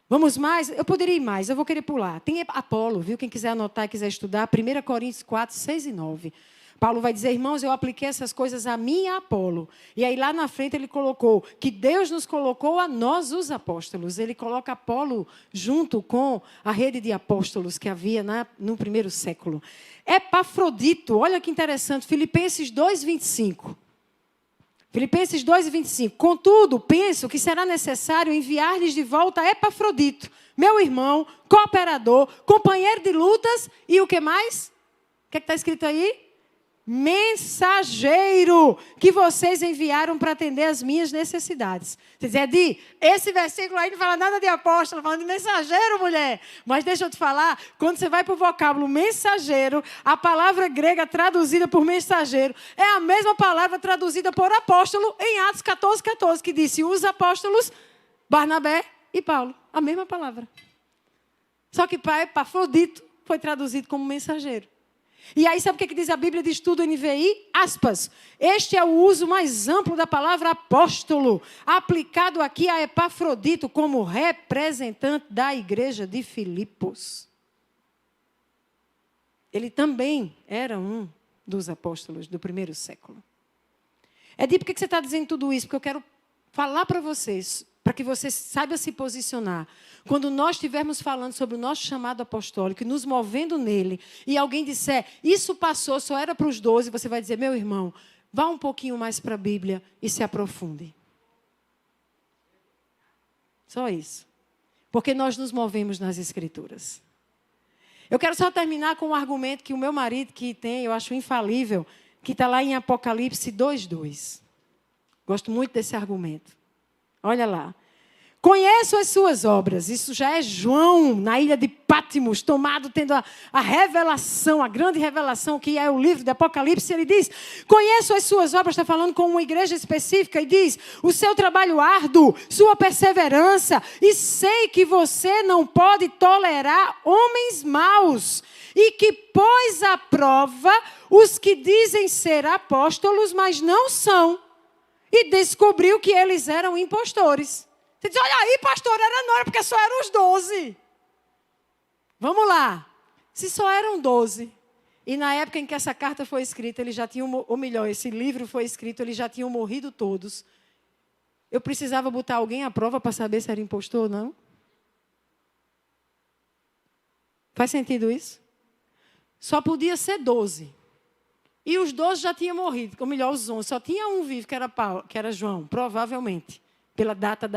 Vamos mais? Eu poderia ir mais, eu vou querer pular. Tem Apolo, viu? Quem quiser anotar, quiser estudar, 1 Coríntios 4, 6 e 9. Paulo vai dizer, irmãos, eu apliquei essas coisas a mim e a Apolo. E aí lá na frente ele colocou que Deus nos colocou a nós, os apóstolos. Ele coloca Apolo junto com a rede de apóstolos que havia no primeiro século. Epafrodito, olha que interessante, Filipenses 2, 25. Filipenses 2, 25. Contudo, penso que será necessário enviar-lhes de volta Epafrodito, meu irmão, cooperador, companheiro de lutas e o que mais? O que está escrito aí? Mensageiro que vocês enviaram para atender as minhas necessidades. Você diz, Edi, esse versículo aí não fala nada de apóstolo, falando de mensageiro, mulher. Mas deixa eu te falar, quando você vai para o vocábulo mensageiro, a palavra grega traduzida por mensageiro é a mesma palavra traduzida por apóstolo em Atos 14, 14, que disse os apóstolos Barnabé e Paulo. A mesma palavra. Só que para Epafrodito foi traduzido como mensageiro. E aí, sabe o que diz a Bíblia de Estudo NVI? Aspas. Este é o uso mais amplo da palavra apóstolo, aplicado aqui a Epafrodito como representante da igreja de Filipos. Ele também era um dos apóstolos do primeiro século. Edi, por que você está dizendo tudo isso? Porque eu quero falar para vocês, para que você saiba se posicionar. Quando nós estivermos falando sobre o nosso chamado apostólico, nos movendo nele, e alguém disser, isso passou, só era para os 12, você vai dizer, meu irmão, vá um pouquinho mais para a Bíblia e se aprofunde. Só isso. Porque nós nos movemos nas Escrituras. Eu quero só terminar com um argumento que o meu marido que tem, eu acho infalível, que está lá em Apocalipse 2:2. Gosto muito desse argumento. Olha lá. Conheço as suas obras. Isso já é João, na ilha de Pátimos, tendo a revelação, a grande revelação que é o livro de Apocalipse. Ele diz, conheço as suas obras, está falando com uma igreja específica, e diz, o seu trabalho árduo, sua perseverança, e sei que você não pode tolerar homens maus, e que pôs à prova os que dizem ser apóstolos, mas não são, e descobriu que eles eram impostores. Você diz, olha aí, pastor, não era porque só eram os 12. Vamos lá. Se só eram 12, e na época em que essa carta foi escrita, eles já tinham, ou melhor, esse livro foi escrito, eles já tinham morrido todos. Eu precisava botar alguém à prova para saber se era impostor ou não? Faz sentido isso? Só podia ser 12. E os 12 já tinham morrido, ou melhor, os 11. Só tinha um vivo, que era João, provavelmente. Pela data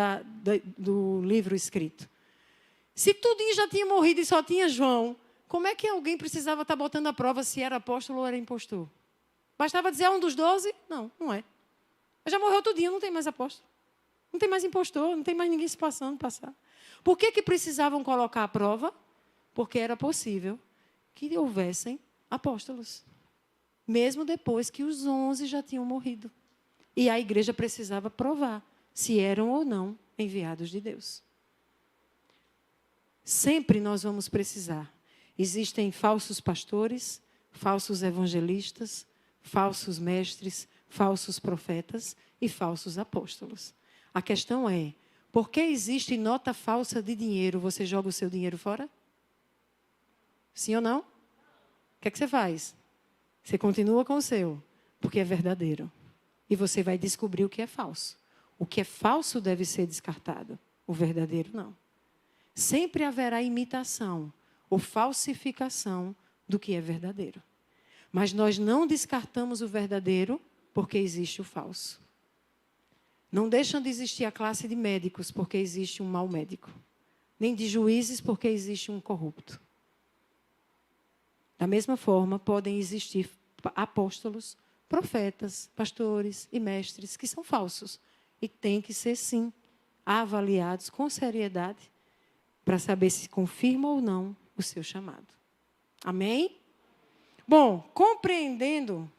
do livro escrito. Se tudinho já tinha morrido e só tinha João, como é que alguém precisava estar botando à prova se era apóstolo ou era impostor? Bastava dizer um dos 12? Não, não é. Já morreu tudinho, não tem mais apóstolo. Não tem mais impostor, não tem mais ninguém se passar. Por que precisavam colocar à prova? Porque era possível que houvessem apóstolos. Mesmo depois que os 11 já tinham morrido. E a igreja precisava provar se eram ou não enviados de Deus. Sempre nós vamos precisar. Existem falsos pastores, falsos evangelistas, falsos mestres, falsos profetas e falsos apóstolos. A questão é, por que existe nota falsa de dinheiro? Você joga o seu dinheiro fora? Sim ou não? O que é que você faz? Você continua com o seu, porque é verdadeiro. E você vai descobrir o que é falso. O que é falso deve ser descartado. O verdadeiro não. Sempre haverá imitação ou falsificação do que é verdadeiro. Mas nós não descartamos o verdadeiro porque existe o falso. Não deixam de existir a classe de médicos porque existe um mau médico. Nem de juízes porque existe um corrupto. Da mesma forma, podem existir apóstolos, profetas, pastores e mestres que são falsos. E têm que ser, sim, avaliados com seriedade para saber se confirma ou não o seu chamado. Amém? Bom, compreendendo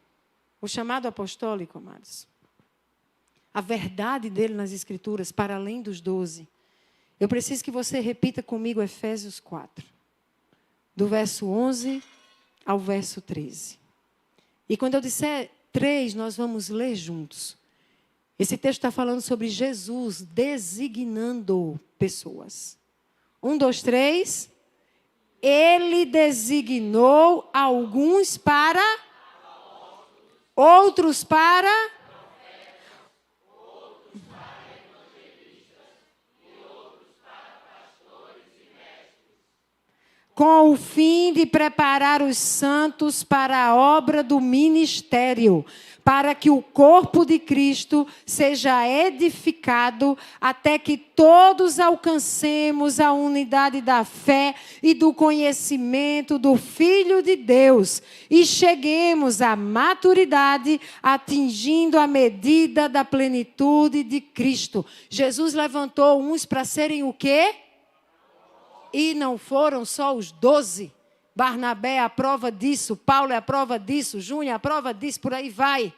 o chamado apostólico, amados, a verdade dele nas Escrituras, para além dos 12, eu preciso que você repita comigo Efésios 4. do verso 11 ao verso 13. E quando eu disser 3, nós vamos ler juntos. Esse texto está falando sobre Jesus designando pessoas. 1, 2, 3. Ele designou alguns para, outros para, com o fim de preparar os santos para a obra do ministério, para que o corpo de Cristo seja edificado até que todos alcancemos a unidade da fé e do conhecimento do Filho de Deus e cheguemos à maturidade, atingindo a medida da plenitude de Cristo. Jesus levantou uns para serem o quê? E não foram só os 12. Barnabé é a prova disso, Paulo é a prova disso, Júnior é a prova disso, por aí vai.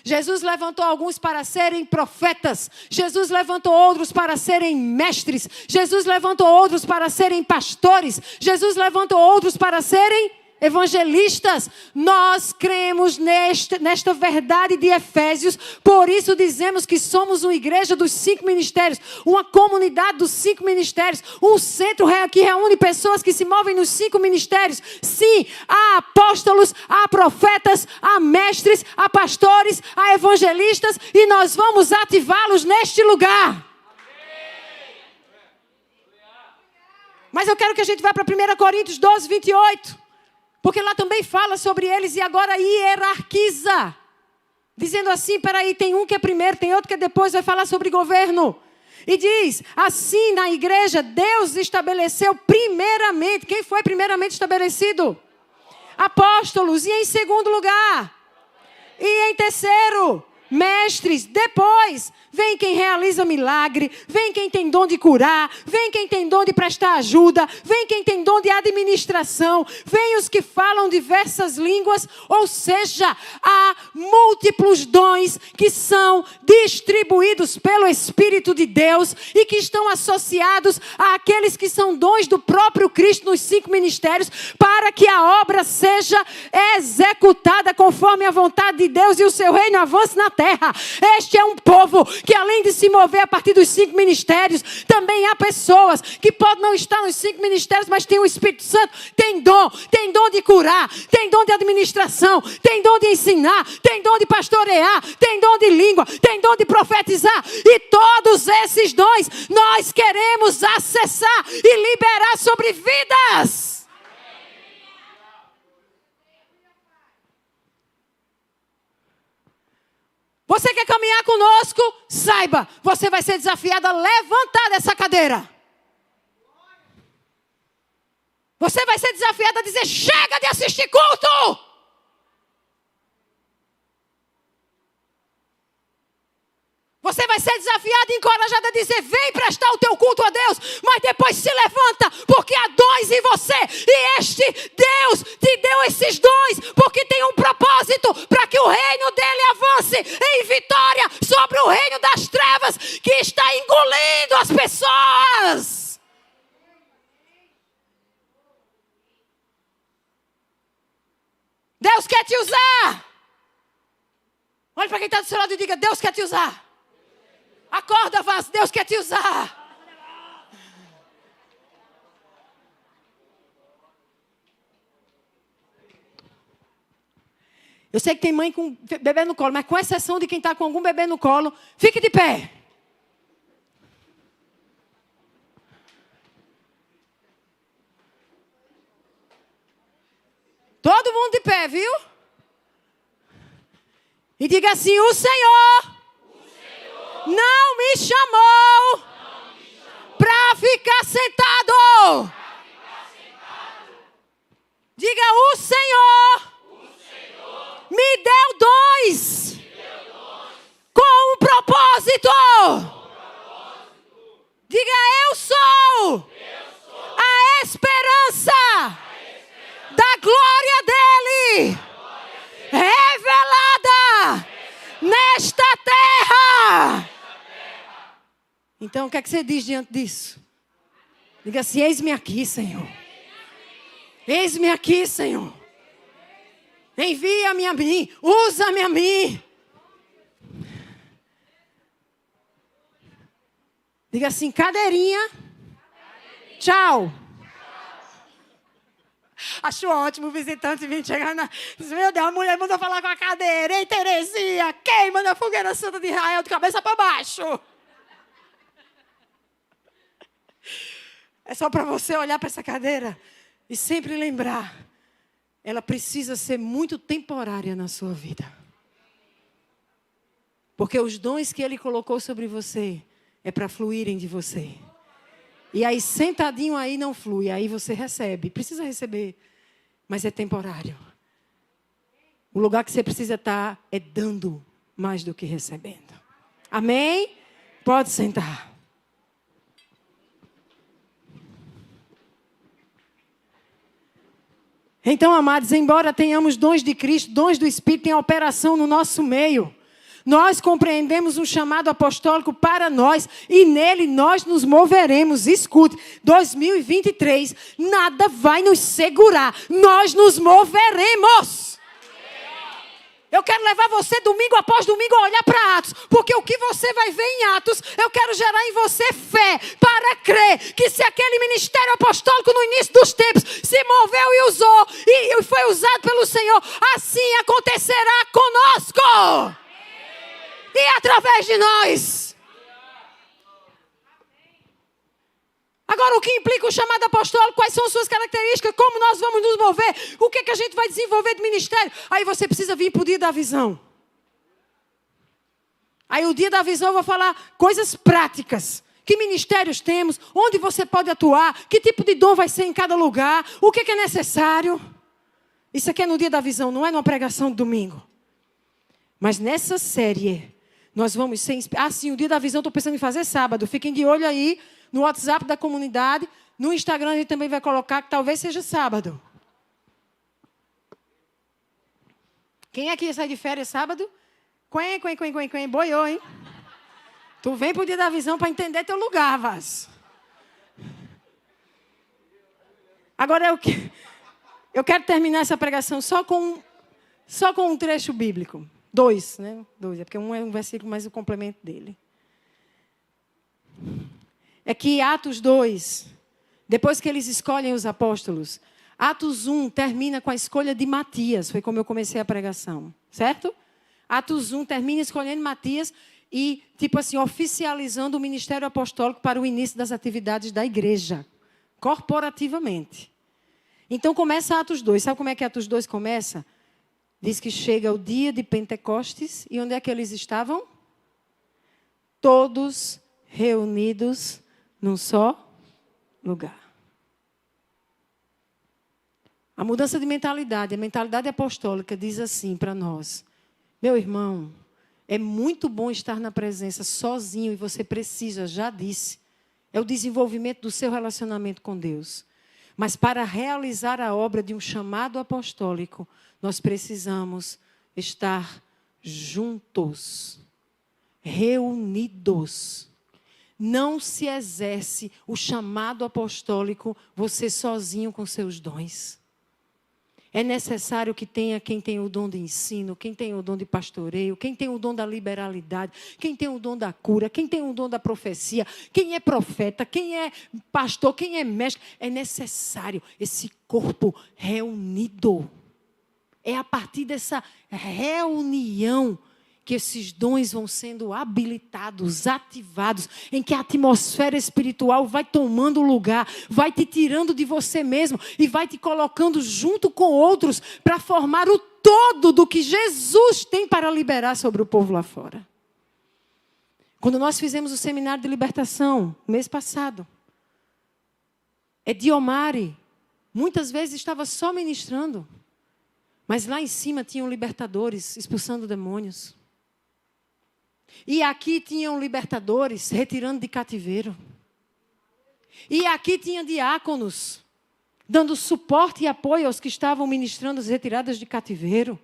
Jesus levantou alguns para serem profetas. Jesus levantou outros para serem mestres. Jesus levantou outros para serem pastores. Jesus levantou outros para serem evangelistas. Nós cremos nesta verdade de Efésios, por isso dizemos que somos uma igreja dos 5 ministérios, uma comunidade dos 5 ministérios, um centro que reúne pessoas que se movem nos 5 ministérios. Sim, há apóstolos, há profetas, há mestres, há pastores, há evangelistas, e nós vamos ativá-los neste lugar. Mas eu quero que a gente vá para 1 Coríntios 12, 28. Porque lá também fala sobre eles e agora hierarquiza. Dizendo assim, peraí, tem um que é primeiro, tem outro que é depois, vai falar sobre governo. E diz, assim na igreja, Deus estabeleceu primeiramente. Quem foi primeiramente estabelecido? Apóstolos. E em segundo lugar? E em terceiro? Mestres. Depois, vem quem realiza milagre, vem quem tem dom de curar, vem quem tem dom de prestar ajuda, vem quem tem dom de administração, vem os que falam diversas línguas, ou seja, há múltiplos dons que são distribuídos pelo Espírito de Deus e que estão associados àqueles que são dons do próprio Cristo nos 5 ministérios, para que a obra seja executada conforme a vontade de Deus e o seu reino avance na terra. Este é um povo que, além de se mover a partir dos 5 ministérios, também há pessoas que podem não estar nos 5 ministérios, mas tem o Espírito Santo, tem dom de curar, tem dom de administração, tem dom de ensinar, tem dom de pastorear, tem dom de língua, tem dom de profetizar, e todos esses dons nós queremos acessar e liberar sobre vidas. Você quer caminhar conosco? Saiba, você vai ser desafiado a levantar dessa cadeira. Você vai ser desafiado a dizer, chega de assistir culto. Você vai ser desafiado e encorajado a dizer, vem prestar o teu culto a Deus, mas depois se levanta, porque há dons em você. E este Deus te deu esses dons, porque tem um propósito, para que o reino dele avance em vitória sobre o reino das trevas, que está engolindo as pessoas. Deus quer te usar. Olha para quem está do seu lado e diga, Deus quer te usar. Acorda, vaso, Deus quer te usar. Eu sei que tem mãe com bebê no colo, mas com exceção de quem está com algum bebê no colo, fique de pé. Todo mundo de pé, viu? E diga assim, o Senhor não me chamou para ficar sentado. Diga, o Senhor me deu dons com um propósito. Diga, eu sou a esperança da glória dele revelada nesta terra. Então, o que é que você diz diante disso? Diga assim, eis-me aqui, Senhor. Eis-me aqui, Senhor. Envia-me a mim. Usa-me a mim. Diga assim, cadeirinha. Tchau. Acho ótimo o visitante vir chegar na... Meu Deus, a mulher mandou falar com a cadeira. Ei, Terezinha, queima na fogueira santa de Israel de cabeça para baixo. É só para você olhar para essa cadeira e sempre lembrar. Ela precisa ser muito temporária na sua vida. Porque os dons que Ele colocou sobre você é para fluírem de você. E aí, sentadinho aí, não flui. Aí você recebe. Precisa receber. Mas é temporário. O lugar que você precisa estar é dando mais do que recebendo. Amém? Pode sentar. Então, amados, embora tenhamos dons de Cristo, dons do Espírito em operação no nosso meio, nós compreendemos um chamado apostólico para nós e nele nós nos moveremos. Escute, 2023, nada vai nos segurar. Nós nos moveremos. Eu quero levar você domingo após domingo a olhar para Atos. Porque o que você vai ver em Atos, eu quero gerar em você fé para crer que se aquele ministério apostólico no início dos tempos se moveu e usou e foi usado pelo Senhor, assim acontecerá conosco. E através de nós. Agora, o que implica o chamado apostólico? Quais são as suas características? Como nós vamos nos mover? O que a gente vai desenvolver de ministério? Aí você precisa vir para o dia da visão. Aí o dia da visão eu vou falar coisas práticas. Que ministérios temos? Onde você pode atuar? Que tipo de dom vai ser em cada lugar? O que é necessário? Isso aqui é no dia da visão, não é numa pregação de domingo. Mas nessa série... Nós vamos ser... sim, o dia da visão estou pensando em fazer sábado. Fiquem de olho aí no WhatsApp da comunidade. No Instagram a gente também vai colocar que talvez seja sábado. Quem é que ia sair de férias sábado? Quen, boiou, hein? Tu vem para o dia da visão para entender teu lugar, Vaz. Agora eu quero terminar essa pregação só com um trecho bíblico. 2, né? 2, é porque um é um versículo, mas o complemento dele. É que Atos 2, depois que eles escolhem os apóstolos, Atos 1 termina com a escolha de Matias, foi como eu comecei a pregação, certo? Atos 1 termina escolhendo Matias e, tipo assim, oficializando o ministério apostólico para o início das atividades da igreja, corporativamente. Então começa Atos 2, sabe como é que Atos 2 começa? Diz que chega o dia de Pentecostes. E onde é que eles estavam? Todos reunidos num só lugar. A mudança de mentalidade, a mentalidade apostólica diz assim para nós. Meu irmão, é muito bom estar na presença sozinho e você precisa, já disse. É o desenvolvimento do seu relacionamento com Deus. Mas para realizar a obra de um chamado apostólico, nós precisamos estar juntos, reunidos. Não se exerce o chamado apostólico você sozinho com seus dons. É necessário que tenha quem tem o dom de ensino, quem tem o dom de pastoreio, quem tem o dom da liberalidade, quem tem o dom da cura, quem tem o dom da profecia, quem é profeta, quem é pastor, quem é mestre. É necessário esse corpo reunido. É a partir dessa reunião que esses dons vão sendo habilitados, ativados, em que a atmosfera espiritual vai tomando lugar, vai te tirando de você mesmo e vai te colocando junto com outros para formar o todo do que Jesus tem para liberar sobre o povo lá fora. Quando nós fizemos o seminário de libertação, mês passado, Ediomari, muitas vezes estava só ministrando, mas lá em cima tinham libertadores expulsando demônios. E aqui tinham libertadores retirando de cativeiro. E aqui tinha diáconos dando suporte e apoio aos que estavam ministrando as retiradas de cativeiro.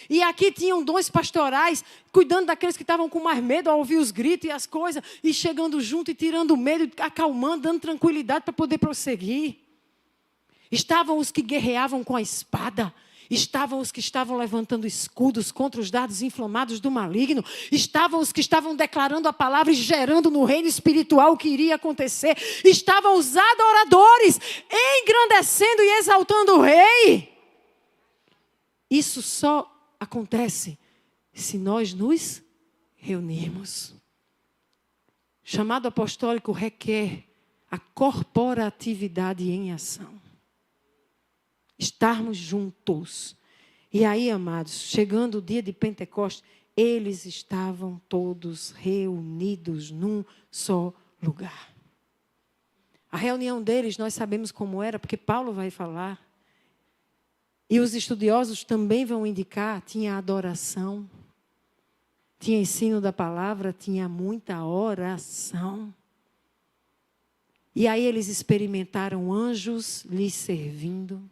E aqui tinham dons pastorais cuidando daqueles que estavam com mais medo ao ouvir os gritos e as coisas, e chegando junto e tirando o medo, acalmando, dando tranquilidade para poder prosseguir. estavam os que guerreavam com a espada, estavam os que estavam levantando escudos contra os dardos inflamados do maligno, estavam os que estavam declarando a palavra e gerando no reino espiritual o que iria acontecer, estavam os adoradores engrandecendo e exaltando o rei. Isso só acontece se nós nos reunirmos. Chamado apostólico requer a corporatividade em ação. Estarmos juntos. E aí, amados, chegando o dia de Pentecostes, eles estavam todos reunidos num só lugar. A reunião deles, nós sabemos como era, porque Paulo vai falar. E os estudiosos também vão indicar, tinha adoração, tinha ensino da palavra, tinha muita oração. E aí eles experimentaram anjos lhes servindo.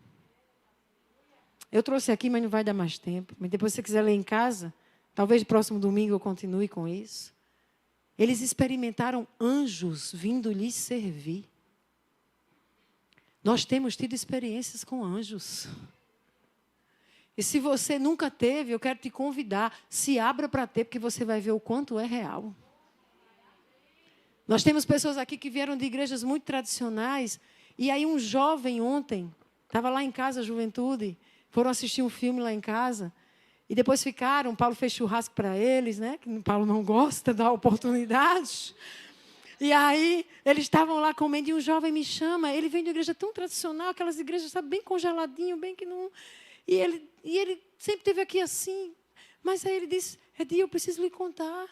Eu trouxe aqui, mas não vai dar mais tempo. Mas depois, se você quiser ler em casa, talvez no próximo domingo eu continue com isso. Eles experimentaram anjos vindo lhes servir. Nós temos tido experiências com anjos. E se você nunca teve, eu quero te convidar, se abra para ter, porque você vai ver o quanto é real. Nós temos pessoas aqui que vieram de igrejas muito tradicionais, e aí um jovem ontem, estava lá em casa, a juventude, foram assistir um filme lá em casa, e depois ficaram, Paulo fez churrasco para eles, né? Que Paulo não gosta da oportunidade. E aí, eles estavam lá comendo, e um jovem me chama, ele vem de uma igreja tão tradicional, aquelas igrejas, sabe, bem congeladinho, bem que não... E ele sempre esteve aqui assim, mas aí ele disse, Edi, eu preciso lhe contar,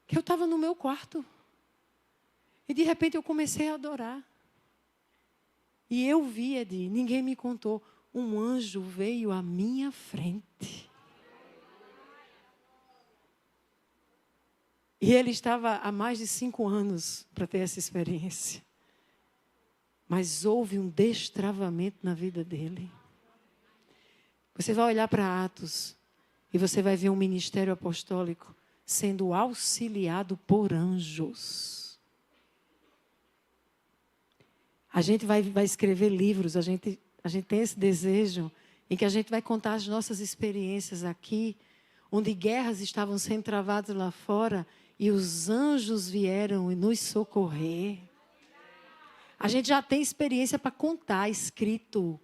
que eu estava no meu quarto, e de repente eu comecei a adorar. E eu vi, Edi, ninguém me contou, um anjo veio à minha frente. E ele estava há mais de 5 anos para ter essa experiência. Mas houve um destravamento na vida dele. Você vai olhar para Atos e você vai ver um ministério apostólico sendo auxiliado por anjos. A gente vai escrever livros, a gente tem esse desejo em que a gente vai contar as nossas experiências aqui, onde guerras estavam sendo travadas lá fora e os anjos vieram nos socorrer. A gente já tem experiência para contar, escrito,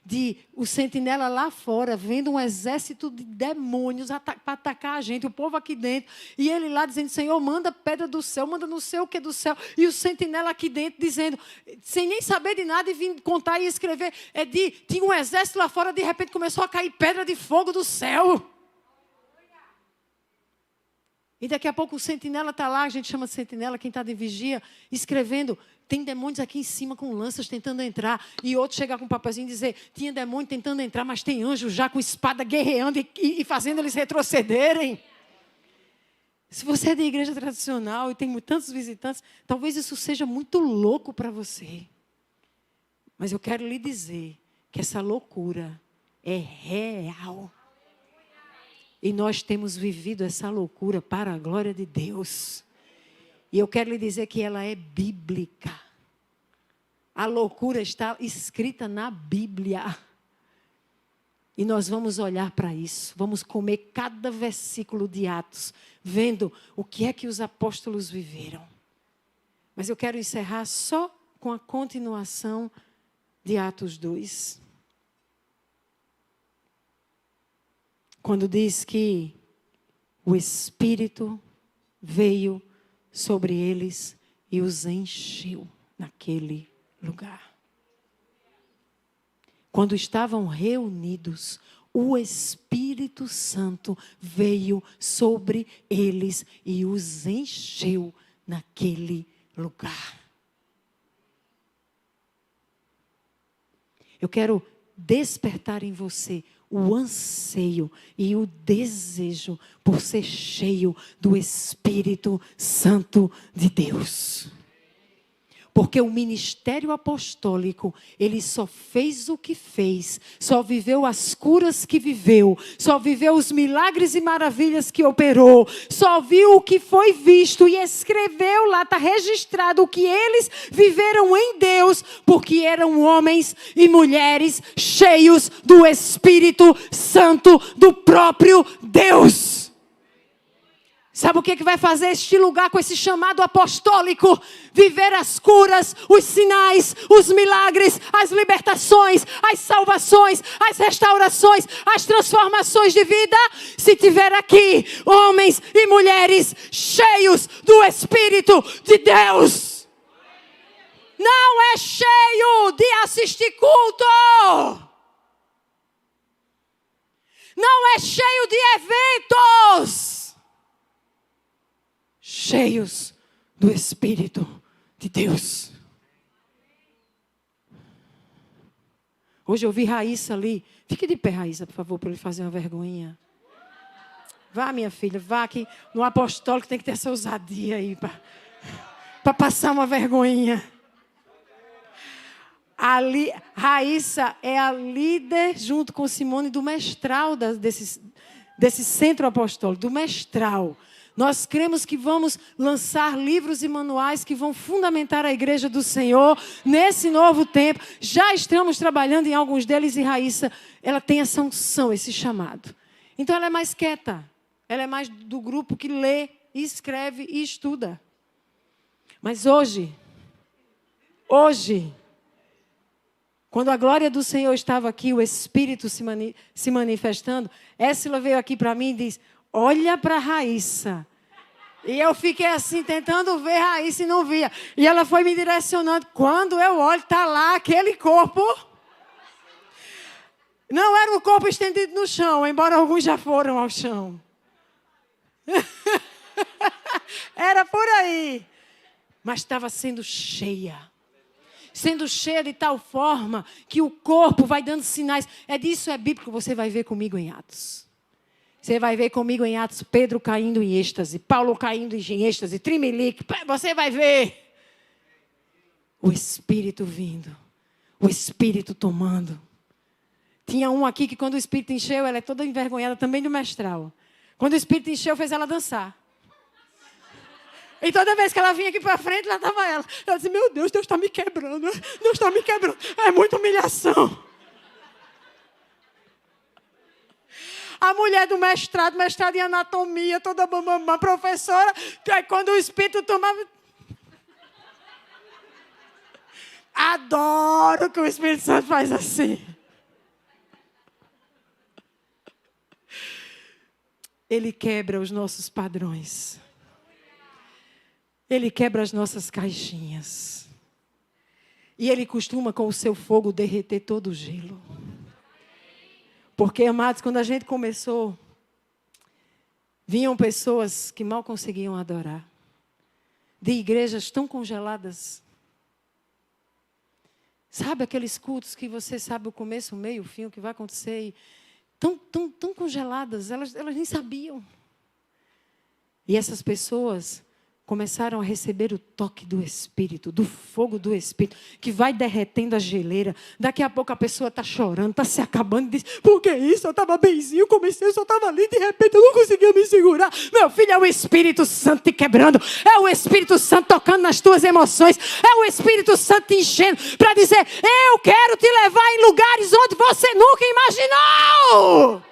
de o sentinela lá fora, vendo um exército de demônios para atacar a gente, o povo aqui dentro, e ele lá dizendo, Senhor, manda pedra do céu, manda não sei o que do céu, e o sentinela aqui dentro dizendo, sem nem saber de nada, e vindo contar e escrever, tinha um exército lá fora, de repente começou a cair pedra de fogo do céu. E daqui a pouco o sentinela está lá, a gente chama de sentinela, quem está de vigia, escrevendo, tem demônios aqui em cima com lanças tentando entrar. E outro chegar com um papelzinho e dizer, tinha demônio tentando entrar, mas tem anjo já com espada guerreando e fazendo eles retrocederem. Se você é de igreja tradicional e tem tantos visitantes, talvez isso seja muito louco para você. Mas eu quero lhe dizer que essa loucura é real. E nós temos vivido essa loucura para a glória de Deus. E eu quero lhe dizer que ela é bíblica. A loucura está escrita na Bíblia. E nós vamos olhar para isso. Vamos comer cada versículo de Atos, vendo o que é que os apóstolos viveram. Mas eu quero encerrar só com a continuação de Atos 2. Quando diz que o Espírito veio sobre eles e os encheu naquele lugar. Quando estavam reunidos, o Espírito Santo veio sobre eles e os encheu naquele lugar. Eu quero despertar em você o anseio e o desejo por ser cheio do Espírito Santo de Deus. Porque o ministério apostólico, ele só fez o que fez, só viveu as curas que viveu, só viveu os milagres e maravilhas que operou, só viu o que foi visto e escreveu lá, está registrado o que eles viveram em Deus, porque eram homens e mulheres cheios do Espírito Santo do próprio Deus. Sabe o que vai fazer este lugar com esse chamado apostólico? Viver as curas, os sinais, os milagres, as libertações, as salvações, as restaurações, as transformações de vida. Se tiver aqui homens e mulheres cheios do Espírito de Deus. Não é cheio de assistir culto. Não é cheio de eventos. Cheios do Espírito de Deus. Hoje eu vi Raíssa ali. Fique de pé, Raíssa, por favor, para ele fazer uma vergonha. Vá, minha filha, vá aqui. No apostólico tem que ter essa ousadia aí para passar uma vergonha. Ali, Raíssa é a líder, junto com Simone, do mestral desse centro apostólico, do mestral. Nós cremos que vamos lançar livros e manuais que vão fundamentar a igreja do Senhor nesse novo tempo. Já estamos trabalhando em alguns deles e Raíssa, ela tem essa unção, esse chamado. Então ela é mais quieta. Ela é mais do grupo que lê, escreve e estuda. Mas hoje, quando a glória do Senhor estava aqui, o Espírito se manifestando, Éssila veio aqui para mim e disse: olha para Raíssa. E eu fiquei assim, tentando ver Raíssa e não via. E ela foi me direcionando. Quando eu olho, está lá aquele corpo. Não era um corpo estendido no chão, embora alguns já foram ao chão. Era por aí. Mas estava sendo cheia. Sendo cheia de tal forma que o corpo vai dando sinais. Disso é bíblico, você vai ver comigo em Atos. Você vai ver comigo em Atos, Pedro caindo em êxtase, Paulo caindo em êxtase, Trimelique, você vai ver. O Espírito vindo, o Espírito tomando. Tinha um aqui que quando o Espírito encheu, ela é toda envergonhada também do mestral. Quando o Espírito encheu, fez ela dançar. E toda vez que ela vinha aqui para frente, lá estava ela. Ela disse: meu Deus, Deus está me quebrando, Deus está me quebrando. É muita humilhação. A mulher do mestrado em anatomia, toda bambambam, professora, quando o Espírito tomava... Adoro que o Espírito Santo faz assim. Ele quebra os nossos padrões. Ele quebra as nossas caixinhas. E Ele costuma, com o seu fogo, derreter todo o gelo. Porque, amados, quando a gente começou, vinham pessoas que mal conseguiam adorar. De igrejas tão congeladas. Sabe aqueles cultos que você sabe o começo, o meio, o fim, o que vai acontecer? E tão congeladas, elas nem sabiam. E essas pessoas começaram a receber o toque do Espírito, do fogo do Espírito, que vai derretendo a geleira. Daqui a pouco a pessoa está chorando, está se acabando e diz: por que isso? Eu estava benzinho, comecei, eu só estava ali, de repente eu não conseguia me segurar. Meu filho, é o Espírito Santo te quebrando, é o Espírito Santo tocando nas tuas emoções, é o Espírito Santo te enchendo para dizer: eu quero te levar em lugares onde você nunca imaginou.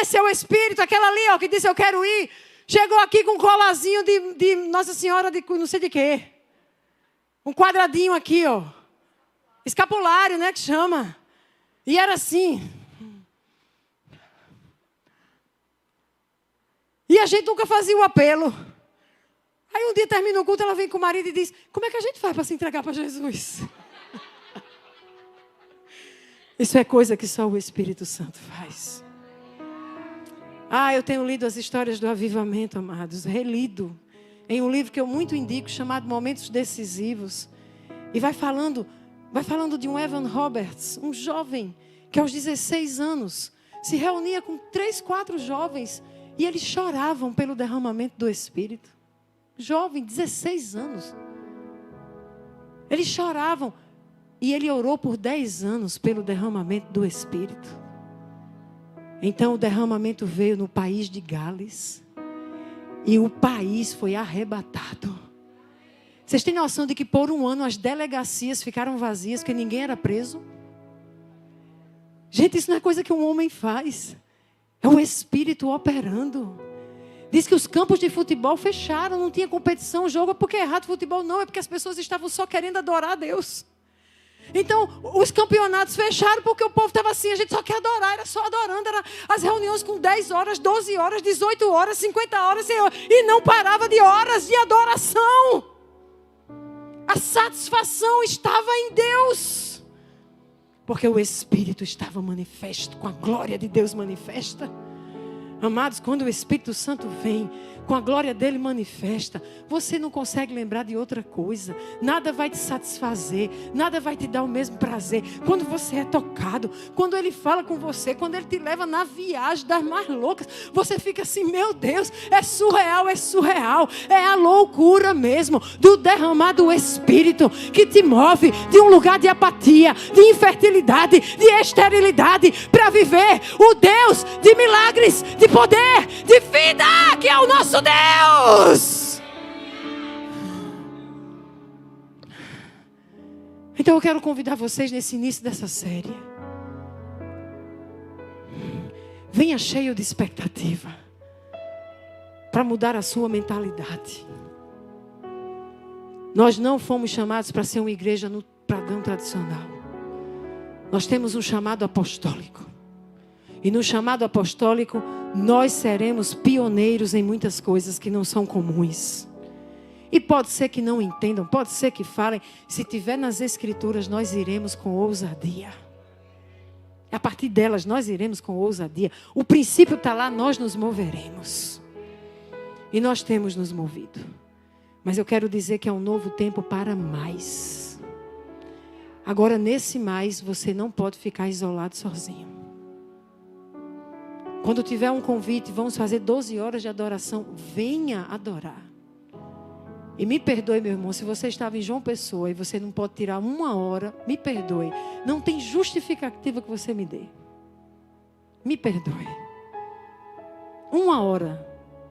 Esse é o Espírito, aquela ali, que disse: eu quero ir. Chegou aqui com um colazinho de Nossa Senhora de não sei de quê. Um quadradinho aqui, escapulário, né, que chama. E era assim. E a gente nunca fazia o apelo. Aí um dia termina o culto, ela vem com o marido e diz: como é que a gente faz para se entregar para Jesus? Isso é coisa que só o Espírito Santo faz. Eu tenho lido as histórias do avivamento, amados. Relido. Em um livro que eu muito indico, chamado Momentos Decisivos. E vai falando de um Evan Roberts, um jovem que aos 16 anos se reunia com 3, 4 jovens E eles choravam pelo derramamento do Espírito. Jovem, 16 anos. Eles choravam. E ele orou por 10 anos pelo derramamento do Espírito. Então o derramamento veio no país de Gales. E o país foi arrebatado. Vocês têm noção de que por um ano as delegacias ficaram vazias, porque ninguém era preso? Gente, isso não é coisa que um homem faz. É o Espírito operando. Diz que os campos de futebol fecharam, não tinha competição, jogo. Porque é errado futebol? Não, é porque as pessoas estavam só querendo adorar a Deus. Então, os campeonatos fecharam porque o povo estava assim, a gente só quer adorar, era só adorando. Era as reuniões com 10 horas, 12 horas, 18 horas, 50 horas, Senhor, e não parava de horas de adoração. A satisfação estava em Deus. Porque o Espírito estava manifesto, com a glória de Deus manifesta. Amados, quando o Espírito Santo vem, com a glória dele manifesta, você não consegue lembrar de outra coisa. Nada vai te satisfazer, nada vai te dar o mesmo prazer. Quando você é tocado, quando ele fala com você, quando ele te leva na viagem das mais loucas, você fica assim, meu Deus, é surreal, é surreal. É a loucura mesmo do derramar do Espírito que te move de um lugar de apatia, de infertilidade, de esterilidade, para viver o Deus de milagres, de poder, de vida, que é o nosso Deus. Então eu quero convidar vocês nesse início dessa série. Venha cheio de expectativa para mudar a sua mentalidade. Nós não fomos chamados para ser uma igreja no padrão tradicional. Nós temos um chamado apostólico. E no chamado apostólico, nós seremos pioneiros em muitas coisas que não são comuns. E pode ser que não entendam, pode ser que falem. Se tiver nas Escrituras, nós iremos com ousadia. A partir delas, nós iremos com ousadia. O princípio está lá, nós nos moveremos. E nós temos nos movido. Mas eu quero dizer que é um novo tempo para mais. Agora, nesse mais, você não pode ficar isolado sozinho. Quando tiver um convite, vamos fazer 12 horas de adoração. Venha adorar. E me perdoe, meu irmão, se você estava em João Pessoa e você não pode tirar 1 hora, me perdoe. Não tem justificativa que você me dê. Me perdoe. 1 hora.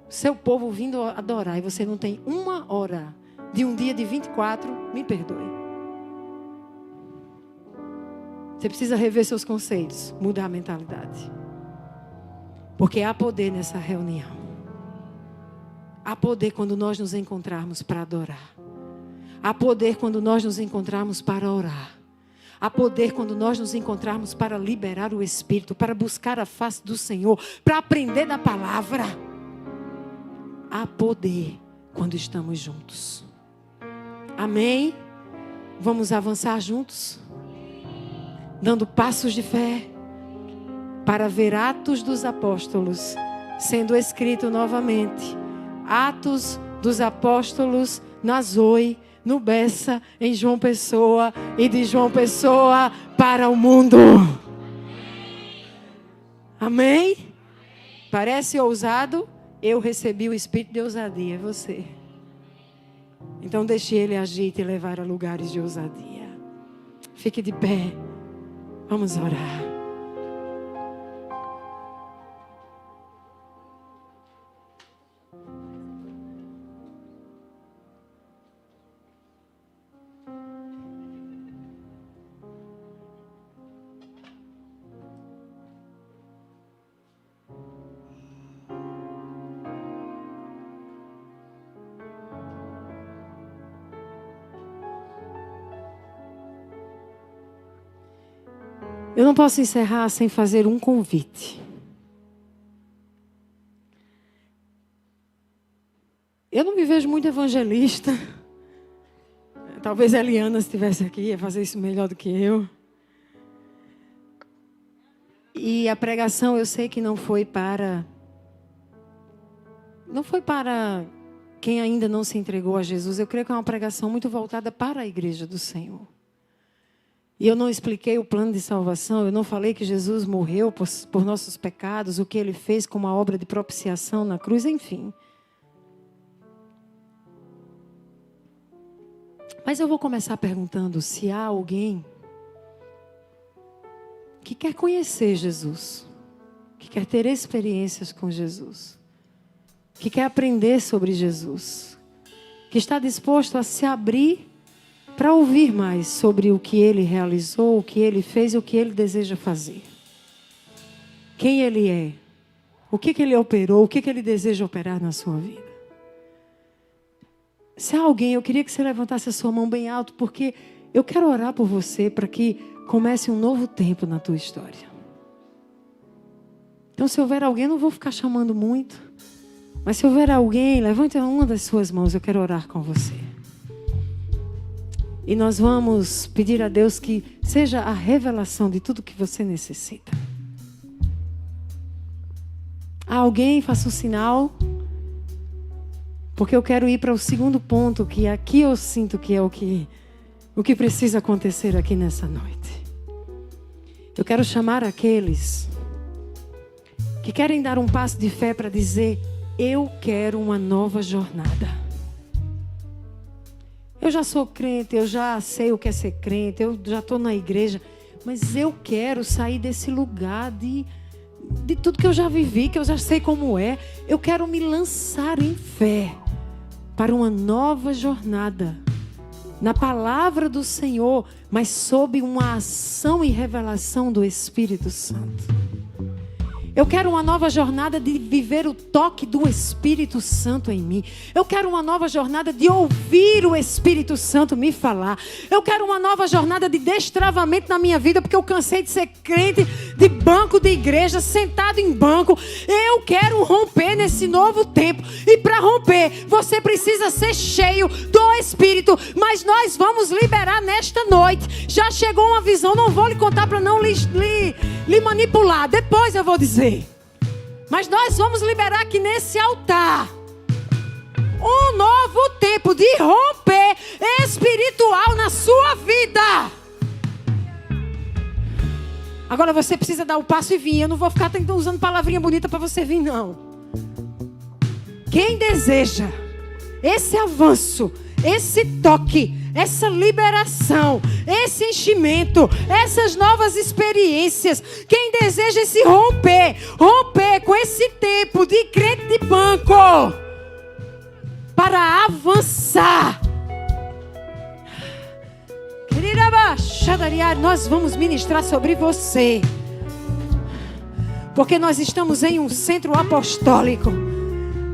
Seu povo vindo adorar e você não tem 1 hora de um dia de 24, me perdoe. Você precisa rever seus conceitos, mudar a mentalidade. Porque há poder nessa reunião. Há poder quando nós nos encontrarmos para adorar. Há poder quando nós nos encontrarmos para orar. Há poder quando nós nos encontrarmos para liberar o Espírito, para buscar a face do Senhor, para aprender da palavra. Há poder quando estamos juntos. Amém? Vamos avançar juntos? Dando passos de fé. Para ver Atos dos Apóstolos sendo escrito novamente. Atos dos Apóstolos na Zoe, no Bessa, em João Pessoa e de João Pessoa para o mundo. Amém? Parece ousado? Eu recebi o Espírito de ousadia, é você. Então deixe Ele agir e te levar a lugares de ousadia. Fique de pé. Vamos orar. Eu não posso encerrar sem fazer um convite. Eu não me vejo muito evangelista. Talvez a Eliana estivesse aqui, ia fazer isso melhor do que eu. E a pregação eu sei que não foi para quem ainda não se entregou a Jesus. Eu creio que é uma pregação muito voltada para a igreja do Senhor. E eu não expliquei o plano de salvação, eu não falei que Jesus morreu por nossos pecados, o que Ele fez como uma obra de propiciação na cruz, enfim. Mas eu vou começar perguntando se há alguém que quer conhecer Jesus, que quer ter experiências com Jesus, que quer aprender sobre Jesus, que está disposto a se abrir para ouvir mais sobre o que Ele realizou, o que Ele fez e o que Ele deseja fazer. Quem Ele é, o que Ele operou, o que Ele deseja operar na sua vida. Se há alguém, eu queria que você levantasse a sua mão bem alto, porque eu quero orar por você para que comece um novo tempo na tua história. Então, se houver alguém, eu não vou ficar chamando muito, mas se houver alguém, levante uma das suas mãos, eu quero orar com você. E nós vamos pedir a Deus que seja a revelação de tudo que você necessita. Há alguém, faça um sinal. Porque eu quero ir para o segundo ponto, que aqui eu sinto que é o que precisa acontecer aqui nessa noite. Eu quero chamar aqueles que querem dar um passo de fé para dizer: eu quero uma nova jornada. Eu já sou crente, eu já sei o que é ser crente, eu já estou na igreja, mas eu quero sair desse lugar de tudo que eu já vivi, que eu já sei como é. Eu quero me lançar em fé para uma nova jornada na palavra do Senhor, mas sob uma ação e revelação do Espírito Santo. Eu quero uma nova jornada de viver o toque do Espírito Santo em mim. Eu quero uma nova jornada de ouvir o Espírito Santo me falar. Eu quero uma nova jornada de destravamento na minha vida, porque eu cansei de ser crente de banco de igreja, sentado em banco. Eu quero romper nesse novo tempo. E para romper, você precisa ser cheio do Espírito. Mas nós vamos liberar nesta noite. Já chegou uma visão, não vou lhe contar para não lhe manipular. Depois eu vou dizer. Mas nós vamos liberar aqui nesse altar um novo tempo de romper espiritual na sua vida. Agora você precisa dar o passo e vir. Eu não vou ficar usando palavrinha bonita para você vir, não. Quem deseja esse avanço, esse toque, essa liberação, esse enchimento, essas novas experiências, quem deseja esse romper com esse tempo de crente de banco, para avançar. Nós vamos ministrar sobre você, porque nós estamos em um centro apostólico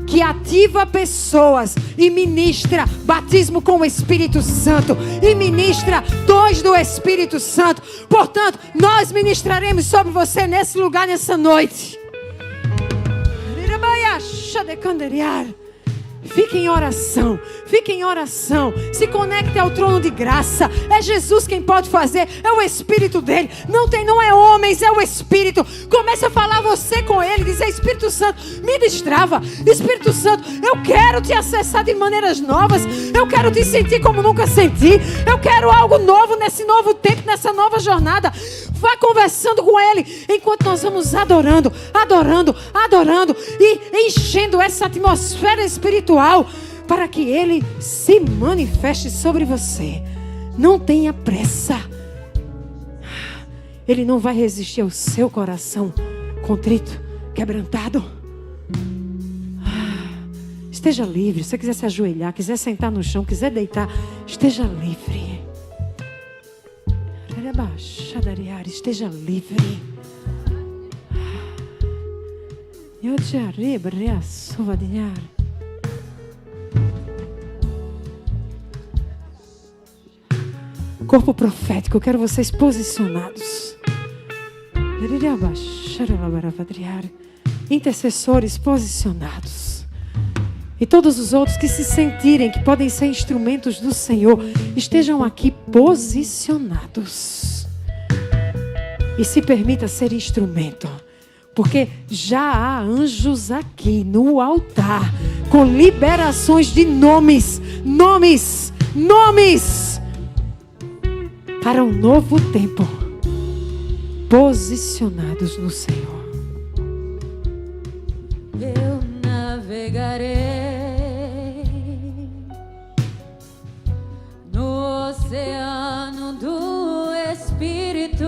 que ativa pessoas e ministra batismo com o Espírito Santo e ministra dons do Espírito Santo. Portanto, nós ministraremos sobre você nesse lugar, nessa noite. Fique em oração, fique em oração. Se conecte ao trono de graça. É Jesus quem pode fazer, é o Espírito dele. Não é homens, é o Espírito. Comece a falar você com ele, dizer: Espírito Santo, me destrava. Espírito Santo, eu quero te acessar de maneiras novas. Eu quero te sentir como nunca senti. Eu quero algo novo nesse novo tempo, nessa nova jornada. Vá conversando com ele enquanto nós vamos adorando e enchendo essa atmosfera espiritual para que ele se manifeste sobre você. Não tenha pressa. Ele não vai resistir ao seu coração contrito, quebrantado. Esteja livre. Se você quiser se ajoelhar, quiser sentar no chão, quiser deitar, esteja livre. Esteja livre. Corpo profético, eu quero vocês posicionados. Intercessores posicionados. E todos os outros que se sentirem que podem ser instrumentos do Senhor, estejam aqui posicionados. E se permita ser instrumento. Porque já há anjos aqui no altar, com liberações de nomes. para um novo tempo, posicionados no Senhor. Eu navegarei no oceano do Espírito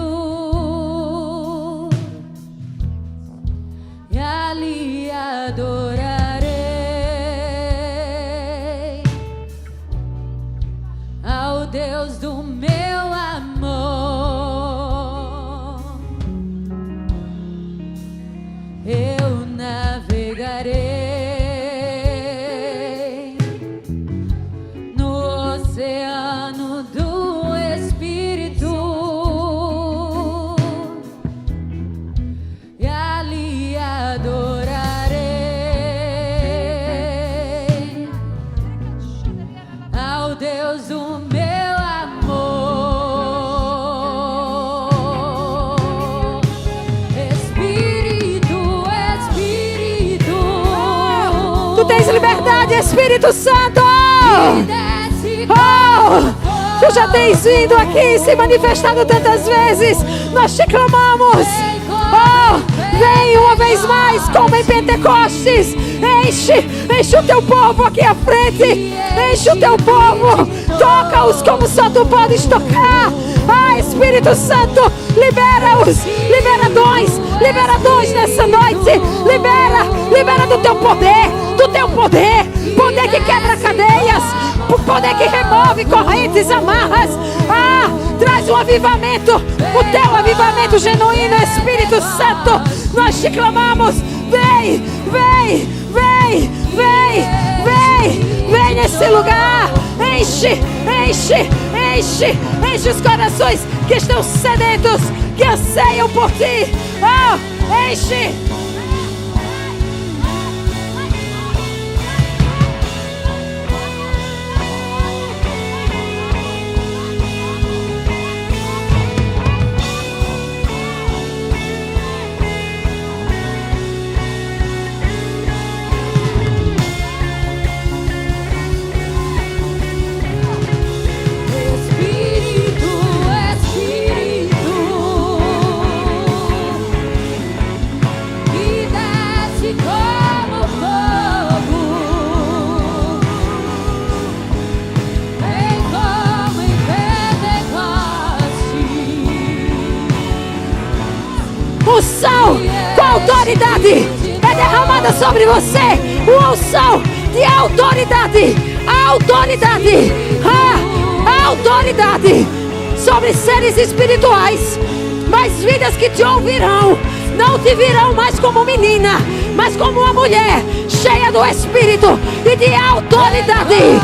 e ali adorarei ao Deus do meu amor. Eu navegarei no oceano do Espírito e ali adorarei ao Deus do meu amor. Espírito, Espírito, Tu tens liberdade, Espírito Santo. Tu já tens vindo aqui, se manifestado tantas vezes. Nós te clamamos. Vem uma vez mais, como em Pentecostes. Enche o teu povo aqui à frente. Enche o teu povo. Toca-os como só tu podes tocar. Espírito Santo, libera-os. Libera dons nessa noite. Libera do teu poder. Poder que quebra cadeias. Poder que remove correntes, amarras. Traz um avivamento. O teu avivamento genuíno, Espírito Santo. Nós te clamamos. Vem nesse lugar. Enche os corações que estão sedentos, que anseiam por ti. Enche. Unção com autoridade é derramada sobre você. Uma unção de autoridade. Autoridade sobre seres espirituais. Mas vidas que te ouvirão não te virão mais como menina, mas como uma mulher cheia do Espírito e de autoridade.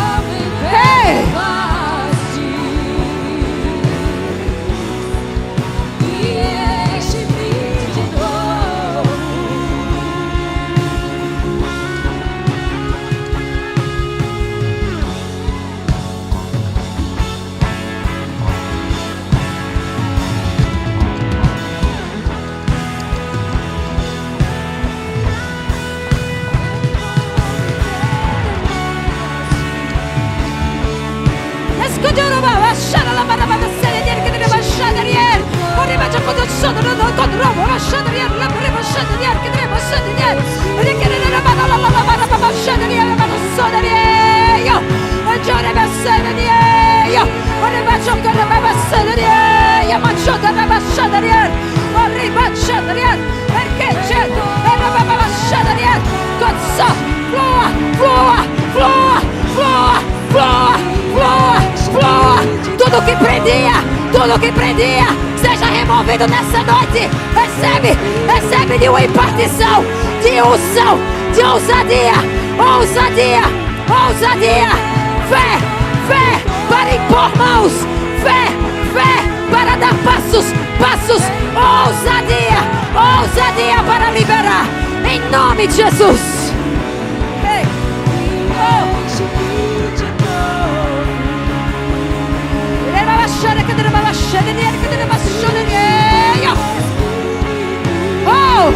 Tudo que prendia, seja removido nessa noite. Recebe de uma impartição, de unção, de ousadia. Fé para impor mãos, fé para dar passos, ousadia para liberar, em nome de Jesus. Oh,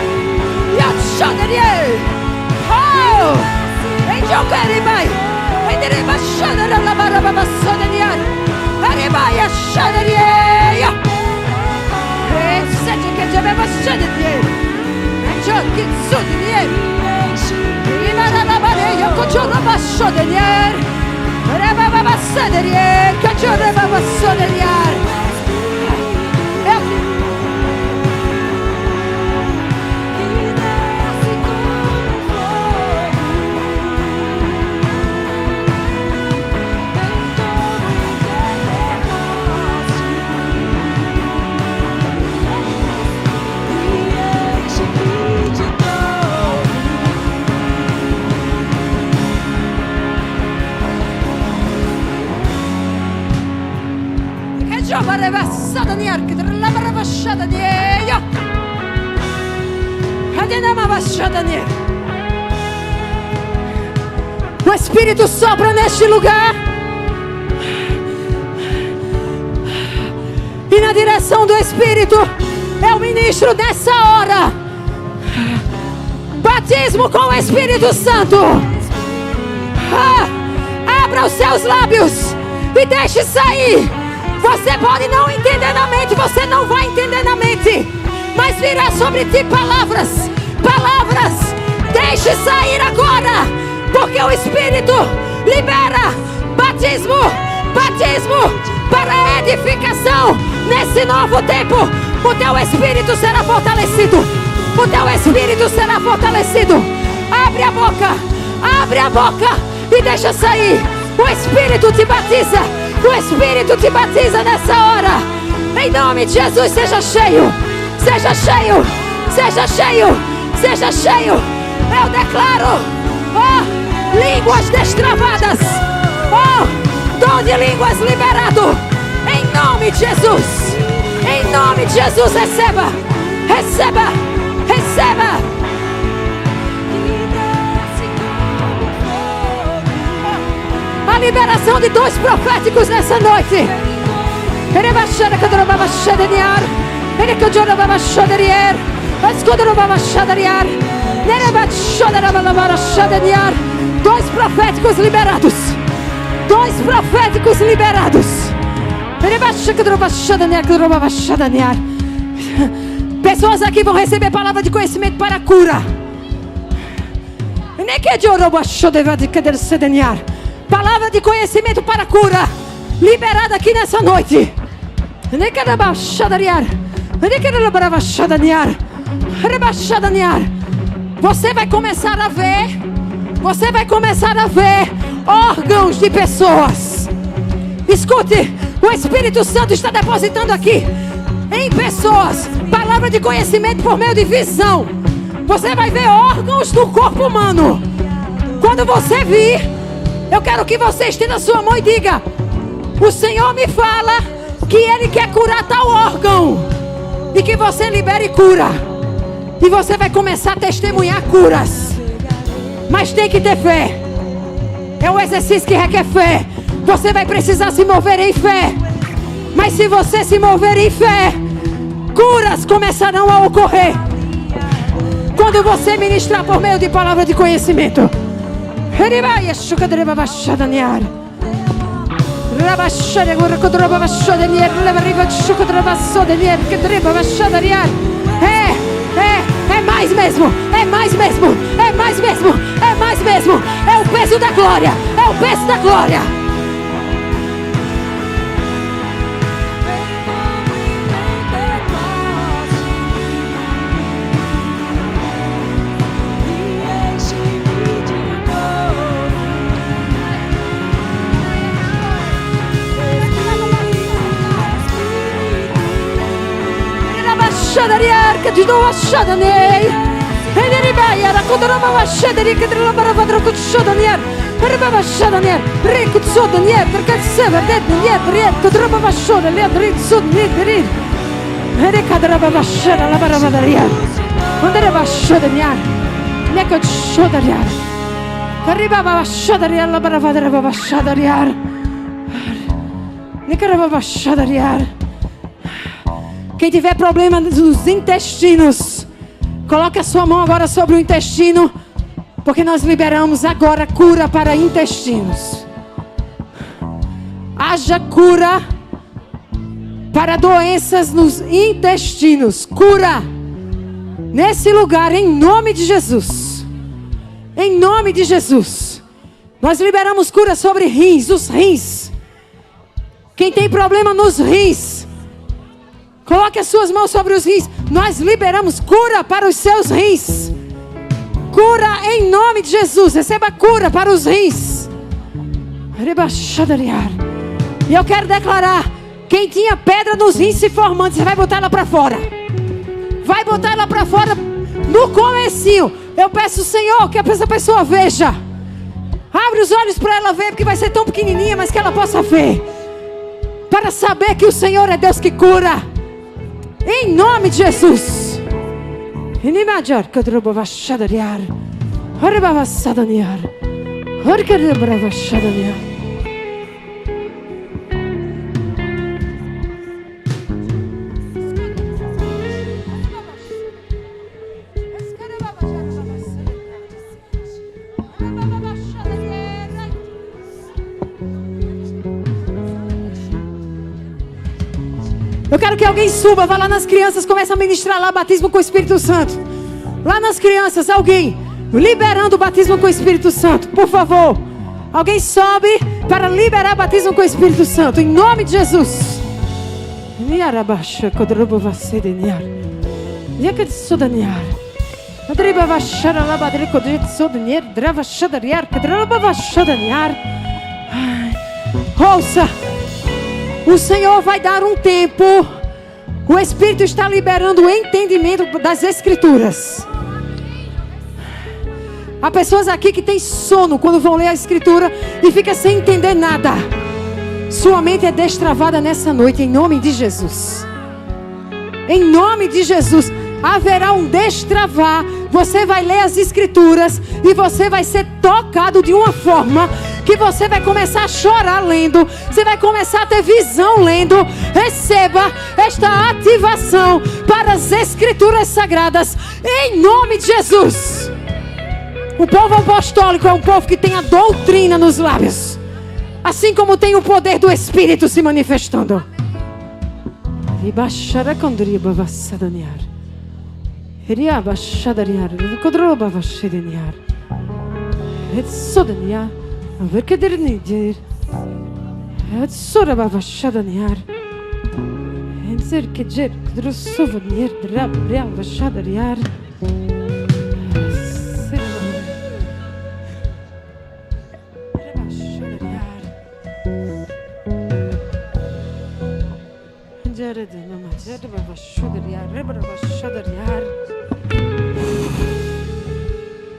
O Espírito sopra neste lugar. E na direção do Espírito eu ministro nessa hora batismo com o Espírito Santo. Abra os seus lábios e deixe sair. Você pode não entender na mente, você não vai entender na mente, mas virá sobre ti palavras. Deixe sair agora, porque o Espírito libera batismo para edificação nesse novo tempo. O teu Espírito será fortalecido. Abre a boca e deixa sair. O Espírito te batiza nessa hora. Em nome de Jesus, seja cheio. Eu declaro línguas destravadas, dom de línguas liberado. Em nome de Jesus, receba. A liberação de dons proféticos nessa noite. Dons proféticos liberados. Pessoas aqui vão receber palavra de conhecimento para a cura. Palavra de conhecimento para a cura liberada aqui nessa noite. Você vai começar a ver órgãos de pessoas. Escute, o Espírito Santo está depositando aqui em pessoas palavra de conhecimento por meio de visão. Você vai ver órgãos do corpo humano. Quando você vir, eu quero que você estenda a sua mão e diga: o Senhor me fala que Ele quer curar tal órgão, e que você libere cura. E você vai começar a testemunhar curas. Mas tem que ter fé. É um exercício que requer fé. Você vai precisar se mover em fé. Mas se você se mover em fé, curas começarão a ocorrer. Quando você ministrar por meio de palavra de conhecimento. É mais mesmo. É o peso da glória. Que de novo Shadanei. Ele vai era quando não vai Shadani que não vai para com Shadanier. Ele vai Shadanier. Rico Shadanier, porque se vê Danier, que não vai Shadanier, Rico Shadanier. Ele cadra vai Shadanier, la barabadaria. Onde ele vai Shadanier? Neco Shadanier. Arriba vai Shadanier, la barabadaria vai Shadanier. Neco vai Shadanier. Quem tiver problema nos intestinos, coloque a sua mão agora sobre o intestino, porque nós liberamos agora cura para intestinos. Haja cura para doenças nos intestinos. Cura nesse lugar, em nome de Jesus. Em nome de Jesus. Nós liberamos cura sobre rins, os rins. Quem tem problema nos rins, coloque as suas mãos sobre os rins. Nós liberamos cura para os seus rins. Cura em nome de Jesus. Receba cura para os rins. E eu quero declarar: quem tinha pedra nos rins se formando, você vai botar ela para fora. Vai botar ela para fora no comecinho. Eu peço, Senhor, que essa pessoa veja. Abre os olhos para ela ver, porque vai ser tão pequenininha, mas que ela possa ver. Para saber que o Senhor é Deus que cura. Em nome de Jesus. Eu quero que alguém suba, vá lá nas crianças, comece a ministrar lá batismo com o Espírito Santo. Lá nas crianças, alguém liberando o batismo com o Espírito Santo, por favor. Alguém sobe para liberar batismo com o Espírito Santo, em nome de Jesus. Ouça. O Senhor vai dar um tempo. O Espírito está liberando o entendimento das Escrituras. Há pessoas aqui que têm sono quando vão ler a Escritura e fica sem entender nada. Sua mente é destravada nessa noite, em nome de Jesus. Em nome de Jesus. Haverá um destravar. Você vai ler as Escrituras e você vai ser tocado de uma forma que você vai começar a chorar lendo. Você vai começar a ter visão lendo. Receba esta ativação para as Escrituras Sagradas, em nome de Jesus. O povo apostólico é um povo que tem a doutrina nos lábios, assim como tem o poder do Espírito se manifestando.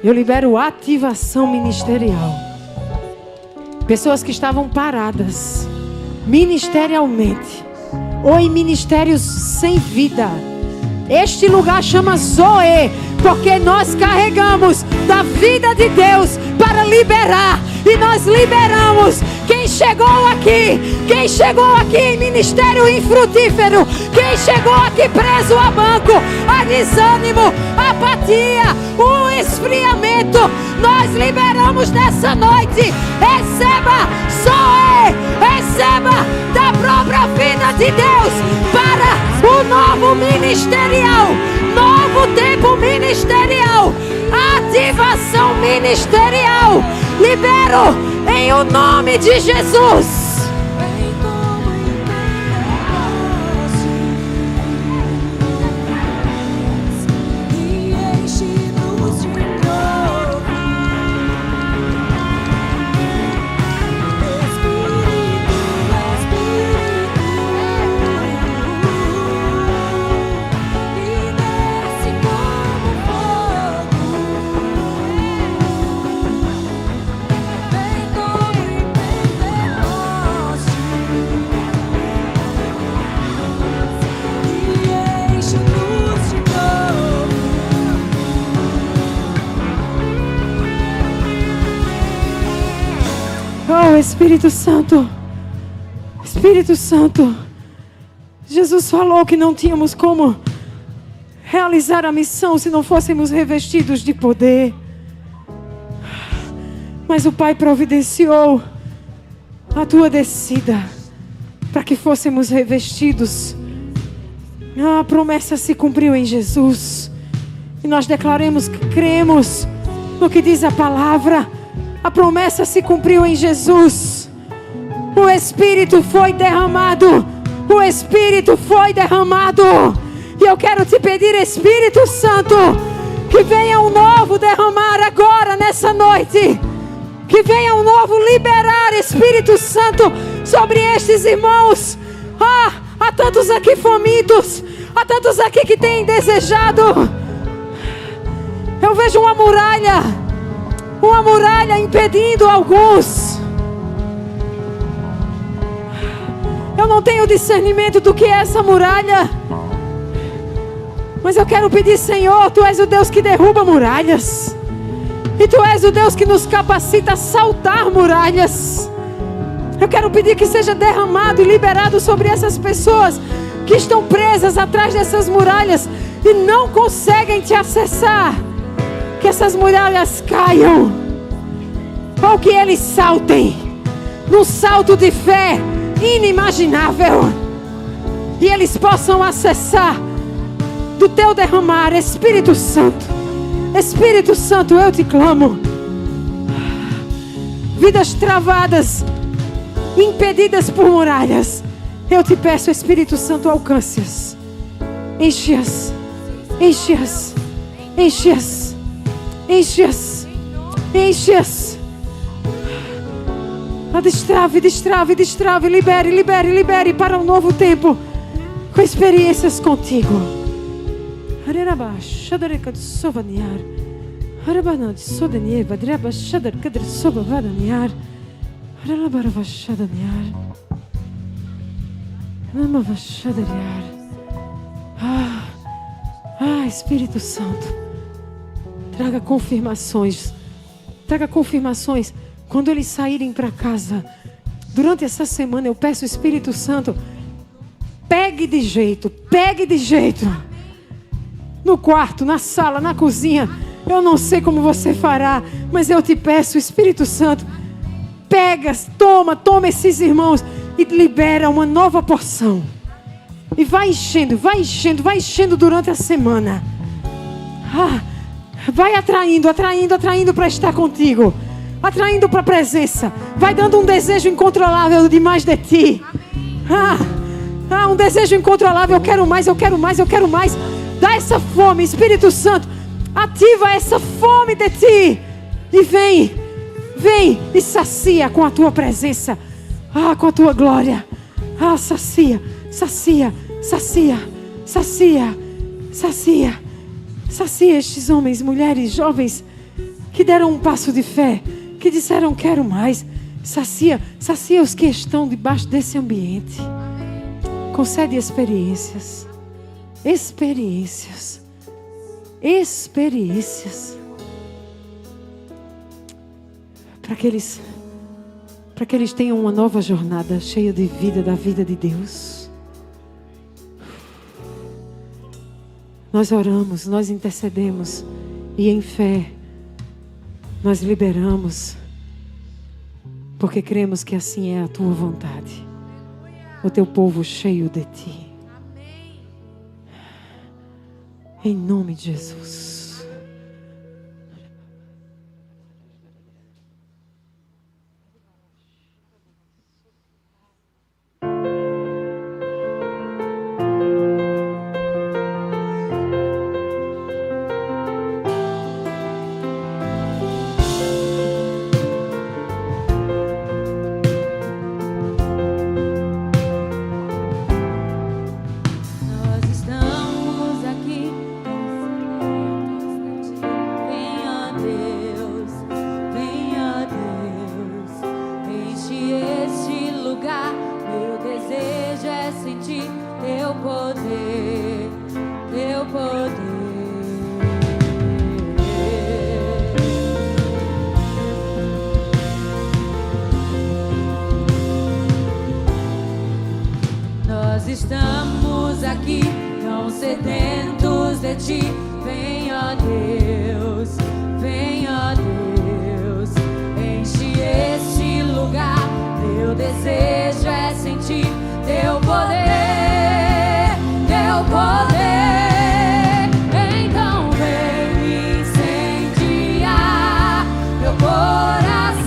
Eu libero ativação ministerial. Pessoas que estavam paradas ministerialmente ou em ministérios sem vida. Este lugar chama Zoe, porque nós carregamos da vida de Deus para liberar. E nós liberamos quem chegou aqui em ministério infrutífero, quem chegou aqui preso a banco, a desânimo, a apatia, o esfriamento, nós liberamos nessa noite. Receba Zoe, receba da própria vida de Deus para o novo ministerial, novo tempo ministerial, ativação ministerial. Libero em o nome de Jesus. Espírito Santo, Espírito Santo, Jesus falou que não tínhamos como realizar a missão se não fôssemos revestidos de poder. Mas o Pai providenciou a tua descida para que fôssemos revestidos. A promessa se cumpriu em Jesus. E nós declaramos que cremos no que diz a palavra. A promessa se cumpriu em Jesus. O Espírito foi derramado. O Espírito foi derramado. E eu quero te pedir, Espírito Santo, que venha um novo derramar agora, nessa noite. Que venha um novo liberar, Espírito Santo, sobre estes irmãos. Há tantos aqui famintos. Há tantos aqui que têm desejado. Eu vejo uma muralha impedindo alguns. Eu não tenho discernimento do que é essa muralha. Mas eu quero pedir, Senhor, Tu és o Deus que derruba muralhas. E Tu és o Deus que nos capacita a saltar muralhas. Eu quero pedir que seja derramado e liberado sobre essas pessoas que estão presas atrás dessas muralhas e não conseguem Te acessar. Que essas muralhas caiam. Ou que eles saltem num salto de fé inimaginável. E eles possam acessar do Teu derramar, Espírito Santo. Espírito Santo, eu Te clamo. Vidas travadas, impedidas por muralhas, eu Te peço, Espírito Santo, alcance-as. Enche-as. Enche-as. Enche-as. Enche-as. Enche-as. Destrave, destrave, destrave. Libere, libere, libere para um novo tempo, com experiências contigo. Espírito Santo, traga confirmações. Traga confirmações. Quando eles saírem para casa, durante essa semana, eu peço, Espírito Santo, pegue de jeito. No quarto, na sala, na cozinha. Eu não sei como você fará, mas eu Te peço, Espírito Santo, pega, toma esses irmãos e libera uma nova porção. E vai enchendo durante a semana. Vai atraindo para estar contigo. Atraindo para a presença. Vai dando um desejo incontrolável de mais de Ti. Um desejo incontrolável. Eu quero mais. Dá essa fome, Espírito Santo. Ativa essa fome de Ti. E vem e sacia com a Tua presença. Com a Tua glória. Sacia estes homens, mulheres, jovens que deram um passo de fé, que disseram quero mais. Sacia os que estão debaixo desse ambiente. Concede experiências para que eles tenham uma nova jornada cheia de vida, da vida de Deus. Nós oramos, nós intercedemos e em fé nós liberamos, porque cremos que assim é a Tua vontade. O Teu povo cheio de Ti. Em nome de Jesus. Estamos aqui, tão sedentos de Ti. Venha Deus, enche este lugar. Meu desejo é sentir Teu poder, Teu poder. Então vem me incendiar meu coração.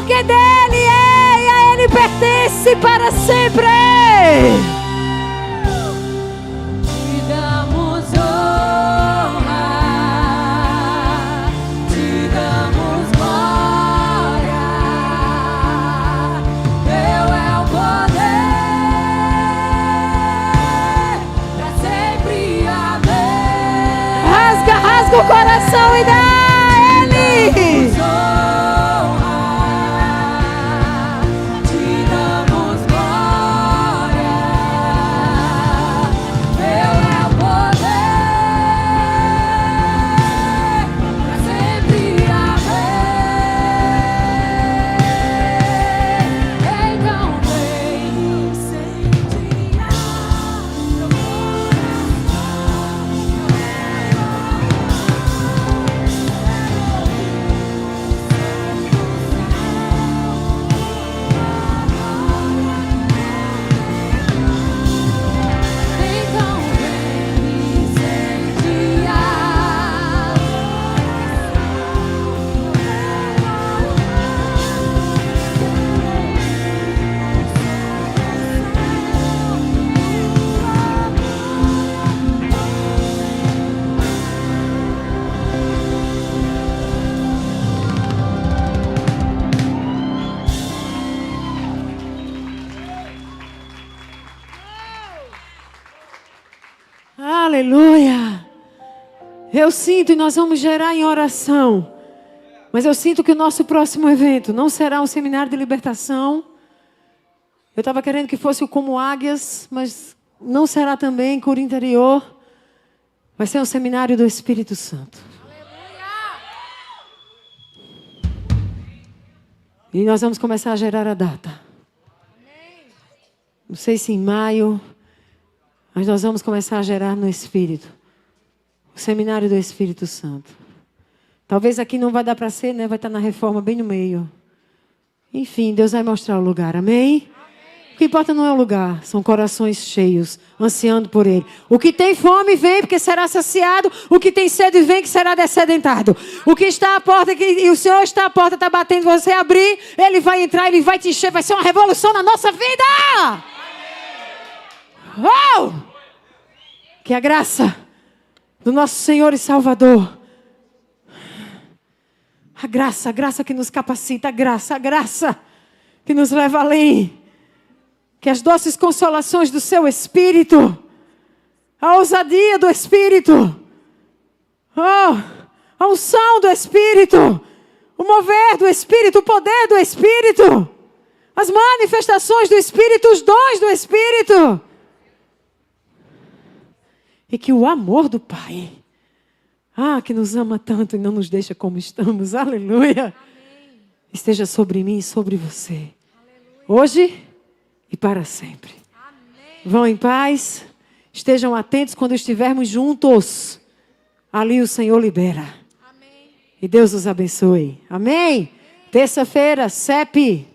porque dele é e a ele pertence para sempre. Te damos honra, te damos glória. Teu é o poder, pra sempre haver. Rasga o coração e dá a ele. Aleluia. Eu sinto, e nós vamos gerar em oração, mas eu sinto que o nosso próximo evento não será um seminário de libertação. Eu estava querendo que fosse o Como Águias, mas não será também cura interior. Vai ser um seminário do Espírito Santo. E nós vamos começar a gerar a data. Não sei se em maio, mas nós vamos começar a gerar no Espírito. O seminário do Espírito Santo. Talvez aqui não vai dar para ser, né? Vai estar na reforma bem no meio. Enfim, Deus vai mostrar o lugar, amém? O que importa não é o lugar, são corações cheios, ansiando por Ele. O que tem fome vem, porque será saciado. O que tem sede vem, que será dessedentado. O que está à porta, e o Senhor está à porta, está batendo, você abrir, Ele vai entrar, Ele vai te encher, vai ser uma revolução na nossa vida. Oh! Que a graça do nosso Senhor e Salvador, a graça que nos capacita, a graça que nos leva além, que as doces consolações do seu Espírito, a ousadia do Espírito, a unção do Espírito, o mover do Espírito, o poder do Espírito, as manifestações do Espírito, os dons do Espírito, e que o amor do Pai, que nos ama tanto e não nos deixa como estamos, aleluia, amém, esteja sobre mim e sobre você, aleluia, hoje e para sempre. Amém. Vão em paz, estejam atentos quando estivermos juntos, ali o Senhor libera. Amém. E Deus os abençoe. Amém? Terça-feira, CEP.